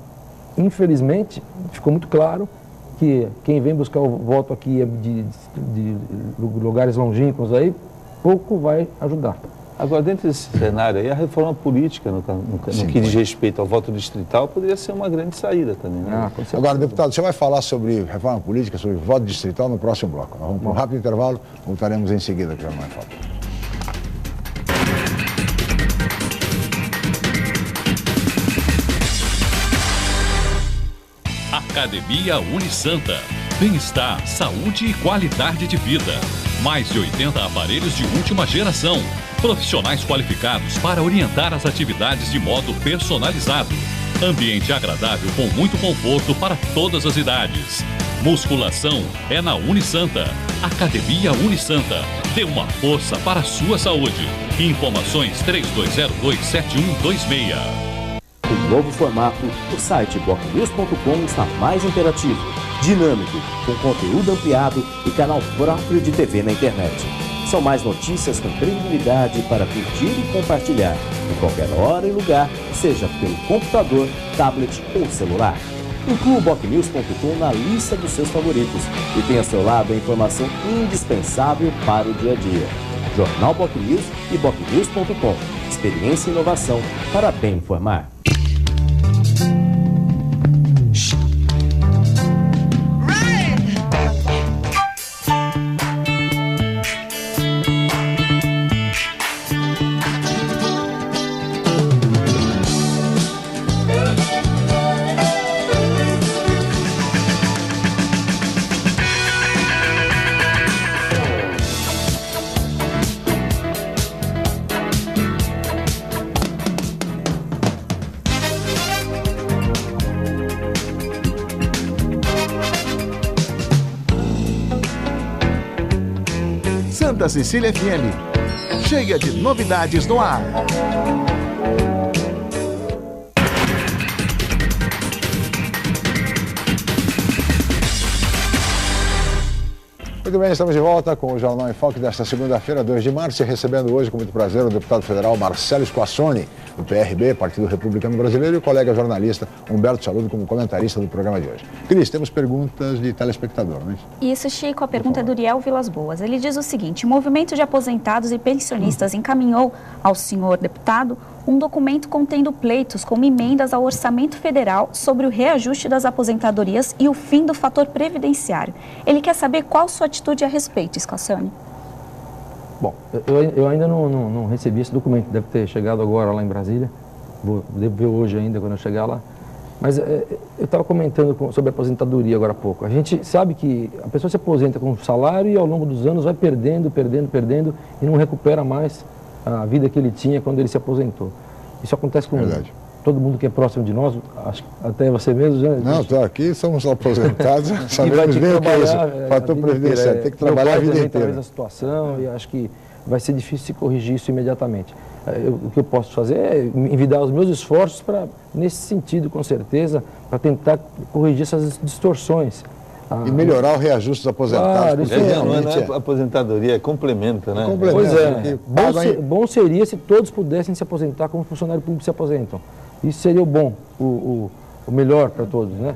infelizmente, ficou muito claro que quem vem buscar o voto aqui de lugares longínquos aí, pouco vai ajudar. Agora, dentro desse cenário aí, a reforma política, no que diz respeito ao voto distrital, poderia ser uma grande saída também, né? Agora, deputado, você vai falar sobre reforma política, sobre voto distrital no próximo bloco. Nós vamos para um rápido intervalo, voltaremos em seguida, que já não é falta. Academia Unisanta. Bem-estar, saúde e qualidade de vida. Mais de 80 aparelhos de última geração. Profissionais qualificados para orientar as atividades de modo personalizado. Ambiente agradável com muito conforto para todas as idades. Musculação é na Unisanta. Academia Unisanta. Dê uma força para a sua saúde. Informações 3202-7126. Com novo formato, o site bocnews.com está mais interativo, dinâmico, com conteúdo ampliado e canal próprio de TV na internet. São mais notícias com credibilidade para curtir e compartilhar, em qualquer hora e lugar, seja pelo computador, tablet ou celular. Inclua o BocNews.com na lista dos seus favoritos e tenha ao seu lado a informação indispensável para o dia a dia. Jornal BocNews e BocNews.com. Experiência e inovação para bem informar. Santa Cecília FM, cheia de novidades no ar. Muito bem, estamos de volta com o Jornal em Foque desta segunda-feira, 2 de março, e recebendo hoje, com muito prazer, o deputado federal Marcelo Squassoni, do PRB, Partido Republicano Brasileiro, e o colega jornalista Humberto Saludo, como comentarista do programa de hoje. Cris, temos perguntas de telespectador, não é isso? Isso, Chico, a pergunta é do Uriel Vilas Boas. Ele diz o seguinte: o movimento de aposentados e pensionistas encaminhou ao senhor deputado um documento contendo pleitos como emendas ao orçamento federal sobre o reajuste das aposentadorias e o fim do fator previdenciário. Ele quer saber qual sua atitude a respeito, Squassoni. Bom, eu ainda não recebi esse documento, deve ter chegado agora lá em Brasília, devo ver hoje ainda quando eu chegar lá. Mas eu estava comentando sobre a aposentadoria agora há pouco. A gente sabe que a pessoa se aposenta com salário e ao longo dos anos vai perdendo e não recupera mais a vida que ele tinha quando ele se aposentou. Isso acontece com todo mundo que é próximo de nós, acho que até você mesmo já... Não, estou aqui, somos apoentados, sabemos bem o que é isso, fator previdenciário, tem que trabalhar a vida inteira. A situação, e acho que vai ser difícil se corrigir isso imediatamente. O que eu posso fazer é envidar os meus esforços nesse sentido, com certeza, para tentar corrigir essas distorções. E melhorar o reajuste dos aposentados. Claro, não é aposentadoria, é complementa, né? Pois é, bom seria se todos pudessem se aposentar como funcionário público se aposentam. Isso seria o bom, o melhor para todos, né?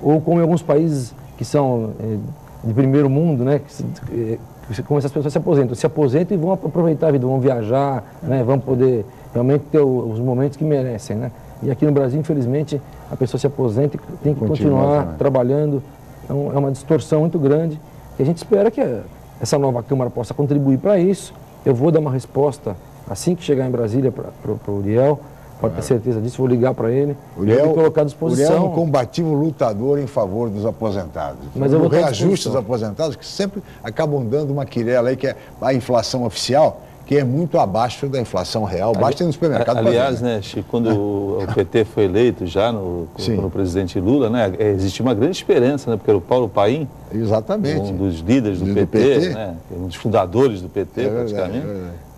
Ou como em alguns países que são de primeiro mundo, né? Como essas pessoas se aposentam e vão aproveitar a vida, vão viajar, né? Vão poder realmente ter os momentos que merecem, né? E aqui no Brasil, infelizmente, a pessoa se aposenta e tem que continuar trabalhando. Então, é uma distorção muito grande e a gente espera que essa nova Câmara possa contribuir para isso. Eu vou dar uma resposta assim que chegar em Brasília para o Uriel, pode ter certeza disso, vou ligar para ele. Uriel, colocar à disposição. Uriel é um combativo lutador em favor dos aposentados. Mas eu vou reajuste dos aposentados, que sempre acabam dando uma quirela aí, que é a inflação oficial, que é muito abaixo da inflação real, basta ir no supermercado. Aliás, né, Chico, quando o PT foi eleito já no presidente Lula, né, existia uma grande esperança, né, porque era o Paulo Paim, exatamente, um dos líderes do PT, né, um dos fundadores do PT, praticamente.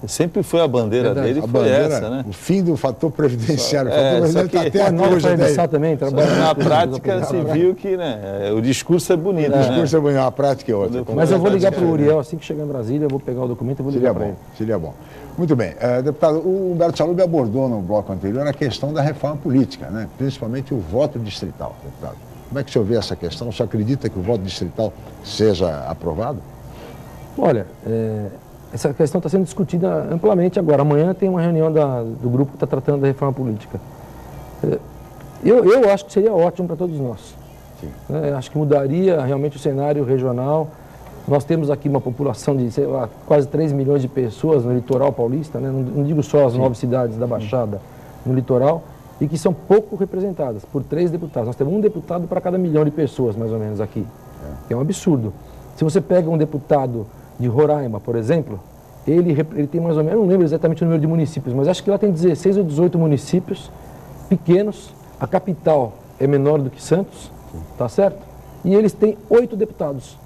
Sempre foi a bandeira dele, foi essa, né? O fim do fator previdenciário. Até a nova previdenciário também. Na prática se viu que, né, o discurso é bonito. O discurso é bonito, a prática é outra. Mas eu vou ligar para o Uriel assim que chegar em Brasília, eu vou pegar o documento e vou ligar para ele. Seria bom. Muito bem. Deputado, o Humberto Salub abordou no bloco anterior a questão da reforma política, né? Principalmente o voto distrital, deputado. Como é que o senhor vê essa questão? O senhor acredita que o voto distrital seja aprovado? Olha, essa questão está sendo discutida amplamente agora. Amanhã tem uma reunião do grupo que está tratando da reforma política. Eu acho que seria ótimo para todos nós. Acho que mudaria realmente o cenário regional. Nós temos aqui uma população de, sei lá, quase 3 milhões de pessoas no litoral paulista, né? Não digo só as 9 cidades da Baixada, no litoral, e que são pouco representadas por 3 deputados. Nós temos um deputado para cada 1 milhão de pessoas, mais ou menos, aqui. É um absurdo. Se você pega um deputado de Roraima, por exemplo, ele tem mais ou menos, eu não lembro exatamente o número de municípios, mas acho que lá tem 16 ou 18 municípios pequenos, a capital é menor do que Santos, tá certo? E eles têm 8 deputados.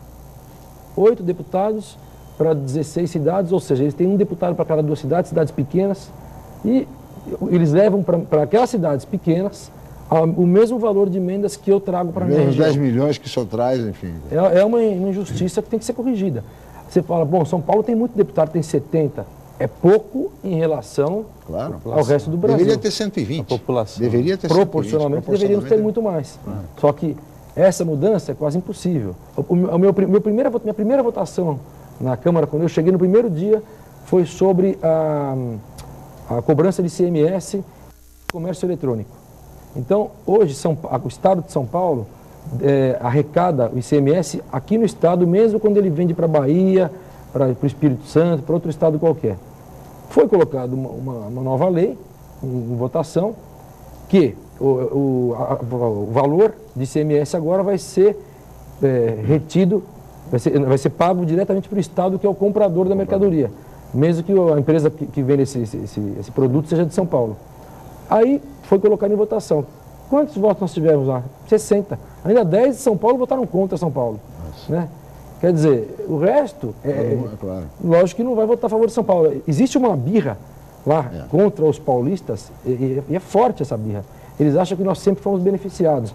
8 deputados para 16 cidades, ou seja, eles têm um deputado para cada 2 cidades, cidades pequenas, e eles levam para aquelas cidades pequenas o mesmo valor de emendas que eu trago para a minha região. 10 milhões que o senhor traz, enfim. É uma injustiça que tem que ser corrigida. você fala, bom, São Paulo tem muito deputado, tem 70. É pouco em relação ao resto do Brasil. Deveria ter 120. A população. Deveria ter proporcionalmente, deveríamos ter muito mais. Só que essa mudança é quase impossível. Minha primeira votação na Câmara, quando eu cheguei no primeiro dia, foi sobre a cobrança de ICMS e comércio eletrônico. Então, hoje, o Estado de São Paulo arrecada o ICMS aqui no Estado, mesmo quando ele vende para a Bahia, para o Espírito Santo, para outro Estado qualquer. Foi colocada uma nova lei em votação, que o valor de ICMS agora vai ser retido, vai ser pago diretamente para o Estado, que é o comprador da mercadoria, mesmo que a empresa que vende esse produto seja de São Paulo. Aí foi colocado em votação. Quantos votos nós tivemos lá? 60. Ainda 10 de São Paulo votaram contra São Paulo. Né? Quer dizer, o resto, claro. Lógico que não vai votar a favor de São Paulo. Existe uma birra lá contra os paulistas, e é forte essa birra. Eles acham que nós sempre fomos beneficiados.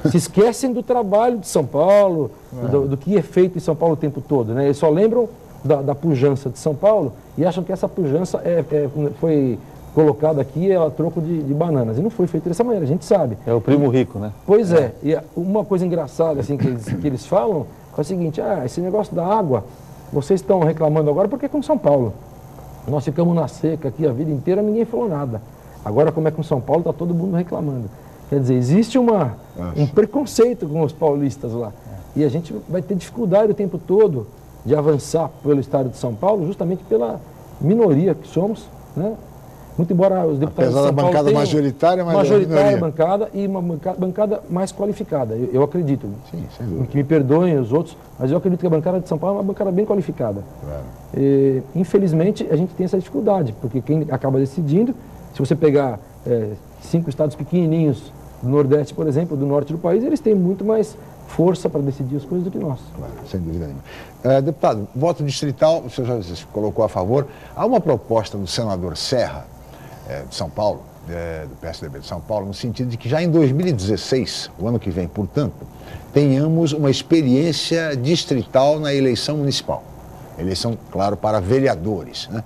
Se esquecem do trabalho de São Paulo, do que é feito em São Paulo o tempo todo. Né? Eles só lembram da pujança de São Paulo e acham que essa pujança foi colocada aqui a troco de bananas. E não foi feito dessa maneira, a gente sabe. É o primo rico, né? Pois é. E uma coisa engraçada assim, que eles falam é o seguinte, esse negócio da água, vocês estão reclamando agora porque é com São Paulo. Nós ficamos na seca aqui a vida inteira, ninguém falou nada. Agora, como é com São Paulo, está todo mundo reclamando. Quer dizer, existe um preconceito com os paulistas lá. E a gente vai ter dificuldade o tempo todo de avançar pelo estado de São Paulo, justamente pela minoria que somos, né? Muito embora os deputados de São Paulo bancada majoritária, mas majoritária bancada e uma bancada mais qualificada, eu acredito. Sim, sem dúvida. Que me perdoem os outros, mas eu acredito que a bancada de São Paulo é uma bancada bem qualificada. Claro. E, infelizmente, a gente tem essa dificuldade, porque quem acaba decidindo, se você pegar 5 estados pequenininhos do Nordeste, por exemplo, do Norte do país, eles têm muito mais força para decidir as coisas do que nós. Claro, sem dúvida nenhuma. Deputado, voto distrital, o senhor já se colocou a favor. Há uma proposta do senador Serra, de São Paulo, do PSDB de São Paulo, no sentido de que já em 2016, o ano que vem, portanto, tenhamos uma experiência distrital na eleição municipal. Eleição, claro, para vereadores. Né?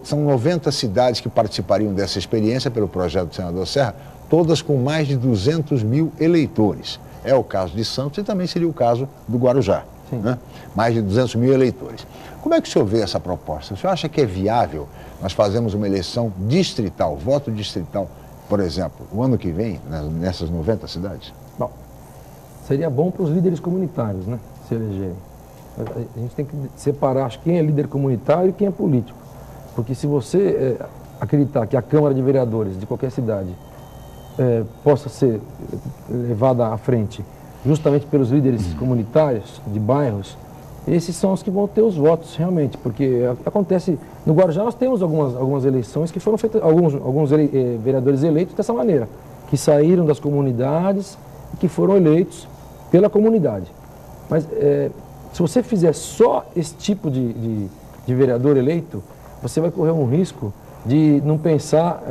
São 90 cidades que participariam dessa experiência pelo projeto do senador Serra, todas com mais de 200 mil eleitores. É o caso de Santos e também seria o caso do Guarujá. Né? Mais de 200 mil eleitores. Como é que o senhor vê essa proposta? O senhor acha que é viável nós fazermos uma eleição distrital, voto distrital, por exemplo, o ano que vem, nessas 90 cidades? Bom, seria bom para os líderes comunitários, né, se elegerem. A gente tem que separar quem é líder comunitário e quem é político. Porque se você acreditar que a Câmara de Vereadores de qualquer cidade possa ser levada à frente justamente pelos líderes comunitários de bairros, esses são os que vão ter os votos realmente, porque acontece, no Guarujá nós temos algumas eleições que foram feitas, alguns vereadores eleitos dessa maneira, que saíram das comunidades e que foram eleitos pela comunidade. Mas se você fizer só esse tipo de vereador eleito, você vai correr um risco de não pensar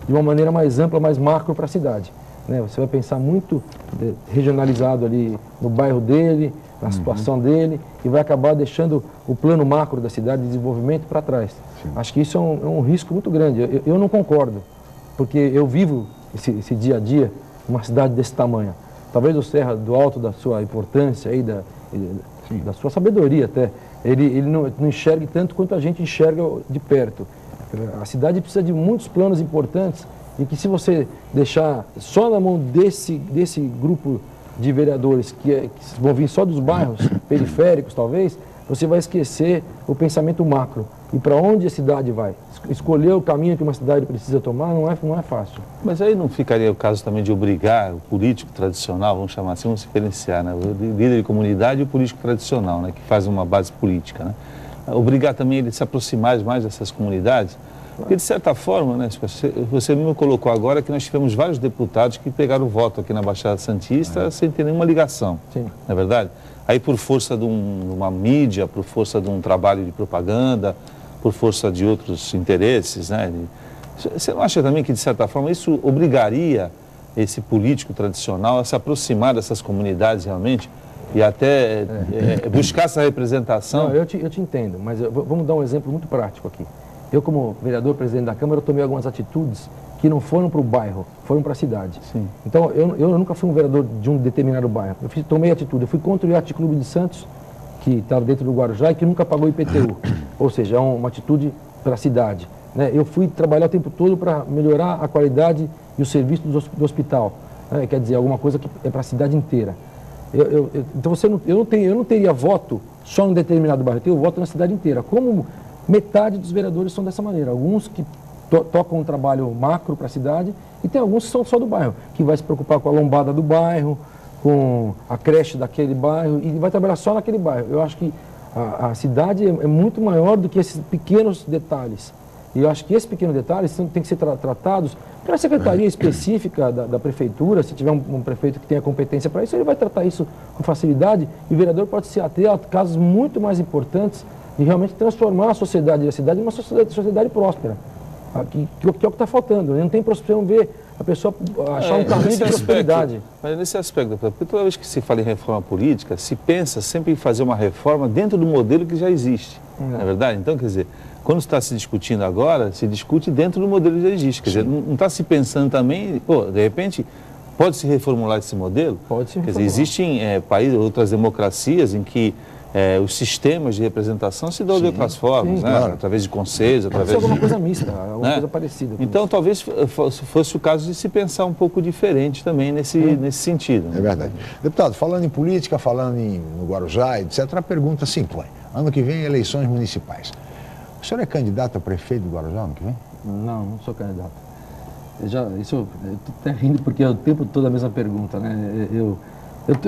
de uma maneira mais ampla, mais macro para a cidade. Né? Você vai pensar muito regionalizado ali no bairro dele, na situação dele, e vai acabar deixando o plano macro da cidade de desenvolvimento para trás. Sim. Acho que isso é um risco muito grande. Eu não concordo, porque eu vivo esse dia a dia numa cidade desse tamanho. Talvez o Serra, do alto da sua importância, aí, da sua sabedoria até, ele não enxergue tanto quanto a gente enxerga de perto. A cidade precisa de muitos planos importantes e que, se você deixar só na mão desse grupo de vereadores que vão vir só dos bairros periféricos, talvez, você vai esquecer o pensamento macro. E para onde a cidade vai? Escolher o caminho que uma cidade precisa tomar não é fácil. Mas aí não ficaria o caso também de obrigar o político tradicional, vamos chamar assim, vamos diferenciar, né? O líder de comunidade e o político tradicional, né? Que faz uma base política, né? Obrigar também ele a se aproximar mais dessas comunidades, porque de certa forma, né, você mesmo colocou agora que nós tivemos vários deputados que pegaram o voto aqui na Baixada Santista sem ter nenhuma ligação, não é verdade? Aí por força de uma mídia, por força de um trabalho de propaganda, por força de outros interesses, né? Você não acha também que de certa forma isso obrigaria esse político tradicional a se aproximar dessas comunidades realmente? e até buscar essa representação. Não, eu te entendo, mas vamos dar um exemplo muito prático aqui. Eu, como vereador, presidente da Câmara, eu tomei algumas atitudes que não foram para o bairro, foram para a cidade. Sim. Então, eu nunca fui um vereador de um determinado bairro. Tomei atitude. Eu fui contra o Yacht Clube de Santos, que estava dentro do Guarujá e que nunca pagou IPTU. Ou seja, é uma atitude para a cidade. Né? Eu fui trabalhar o tempo todo para melhorar a qualidade e o serviço do hospital. Né? Quer dizer, alguma coisa que é para a cidade inteira. Então, eu não teria voto só em um determinado bairro, eu tenho voto na cidade inteira. Como metade dos vereadores são dessa maneira. Alguns que tocam um trabalho macro para a cidade e tem alguns que são só do bairro, que vai se preocupar com a lombada do bairro, com a creche daquele bairro e vai trabalhar só naquele bairro. Eu acho que a cidade é muito maior do que esses pequenos detalhes. E eu acho que esses pequenos detalhes têm que ser tratados pela secretaria específica da prefeitura. Se tiver um prefeito que tenha competência para isso, ele vai tratar isso com facilidade e o vereador pode se ater a casos muito mais importantes de realmente transformar a sociedade e a cidade em uma sociedade próspera. Que é o que está faltando. Não tem você não vê a pessoa achar um caminho de prosperidade. Mas nesse aspecto, porque toda vez que se fala em reforma política, se pensa sempre em fazer uma reforma dentro do modelo que já existe. Não é verdade? Então, quer dizer, quando está se discutindo agora, se discute dentro do modelo que já existe. Quer dizer, não está se pensando também, de repente, pode se reformular esse modelo? Pode se reformular. Quer dizer, existem países, outras democracias em que os sistemas de representação se dão de outras formas, né? Claro. Através de conselhos, através de alguma coisa mista, alguma coisa parecida. Então, talvez fosse o caso de se pensar um pouco diferente também nesse sentido. Né? É verdade. Deputado, falando em política, falando no Guarujá, etc., a pergunta simples. Ano que vem, eleições municipais. O senhor é candidato a prefeito do Guarujá ano que vem? Não sou candidato. Eu estou até rindo porque é o tempo todo a mesma pergunta, né? Eu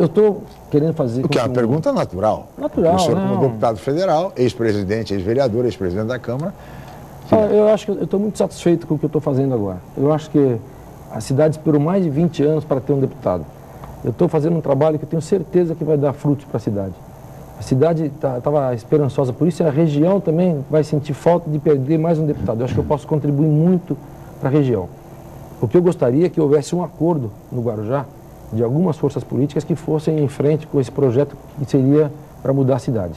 estou querendo fazer... O que é uma pergunta natural. Natural, o senhor, como deputado federal, ex-presidente, ex-vereador, ex-presidente da Câmara... Eu acho que eu estou muito satisfeito com o que eu estou fazendo agora. Eu acho que a cidade esperou mais de 20 anos para ter um deputado. Eu estou fazendo um trabalho que eu tenho certeza que vai dar frutos para a cidade. A cidade estava esperançosa por isso e a região também vai sentir falta de perder mais um deputado. Eu acho que eu posso contribuir muito para a região. O que eu gostaria é que houvesse um acordo no Guarujá de algumas forças políticas que fossem em frente com esse projeto que seria para mudar a cidade.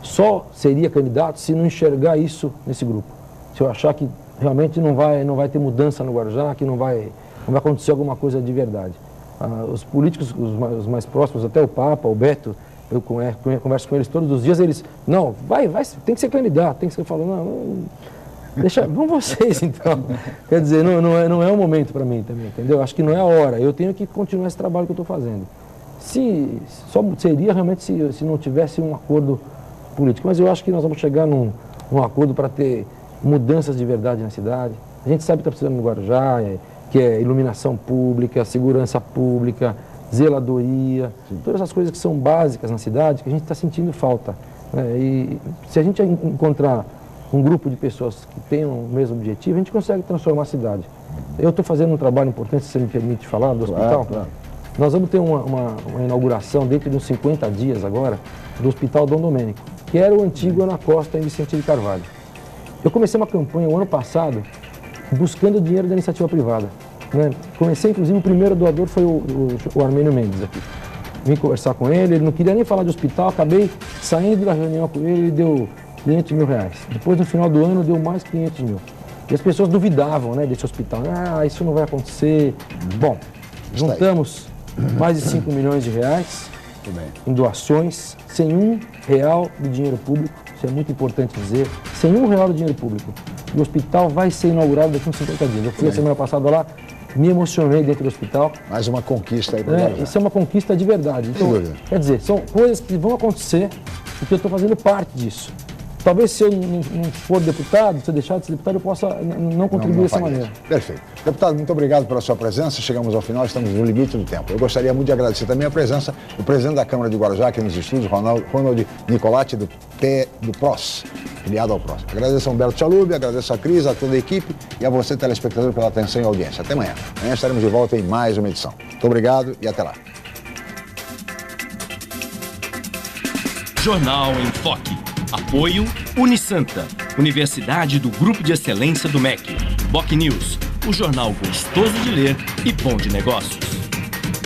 Só seria candidato se não enxergar isso nesse grupo. Se eu achar que realmente não vai ter mudança no Guarujá, que não vai acontecer alguma coisa de verdade. Os políticos, os mais próximos, até o Papa, o Beto, eu converso com eles todos os dias, eles, não, tem que ser candidato, tem que ser, eu falo, não deixa, vão vocês então. Quer dizer, não é o momento para mim também, entendeu? Acho que não é a hora, eu tenho que continuar esse trabalho que eu estou fazendo. Só seria realmente se não tivesse um acordo político, mas eu acho que nós vamos chegar num acordo para ter mudanças de verdade na cidade. A gente sabe que está precisando no Guarujá, que é iluminação pública, segurança pública, zeladoria, todas essas coisas que são básicas na cidade, que a gente está sentindo falta. Né? E se a gente encontrar um grupo de pessoas que tenham o mesmo objetivo, a gente consegue transformar a cidade. Eu estou fazendo um trabalho importante, se você me permite falar, do hospital. Claro. Nós vamos ter uma inauguração dentro de uns 50 dias agora, do Hospital Dom Domênico, que era o antigo Ana Costa em Vicente de Carvalho. Eu comecei uma campanha o ano passado buscando dinheiro da iniciativa privada. Né? Comecei, inclusive, o primeiro doador foi o Armênio Mendes aqui. Vim conversar com ele não queria nem falar de hospital, acabei saindo da reunião com ele, ele deu 500 mil reais. Depois, no final do ano, deu mais 500 mil. E as pessoas duvidavam, né, desse hospital. Isso não vai acontecer. Bom, juntamos mais de 5 milhões de reais em doações, sem R$1 do dinheiro público. Isso é muito importante dizer. Sem R$1 do dinheiro público. E o hospital vai ser inaugurado daqui a uns 50 dias. Eu fui a semana passada lá, me emocionei dentro do hospital. Mais uma conquista aí para o Isso é uma conquista de verdade. Então, quer dizer, são coisas que vão acontecer e que eu estou fazendo parte disso. Talvez se eu não for deputado, se eu deixar de ser deputado, eu possa não contribuir dessa maneira. Perfeito. Deputado, muito obrigado pela sua presença. Chegamos ao final, estamos no limite do tempo. Eu gostaria muito de agradecer também a presença do presidente da Câmara de Guarujá, aqui nos estúdios, Ronald Nicolatti, do PROS, filiado ao PROS. Agradeço a Humberto Chalub, agradeço a Cris, a toda a equipe e a você, telespectador, pela atenção e audiência. Até amanhã. Amanhã estaremos de volta em mais uma edição. Muito obrigado e até lá. Jornal em Foque. Apoio Unisanta, Universidade do Grupo de Excelência do MEC. BocNews, o jornal gostoso de ler e bom de negócios.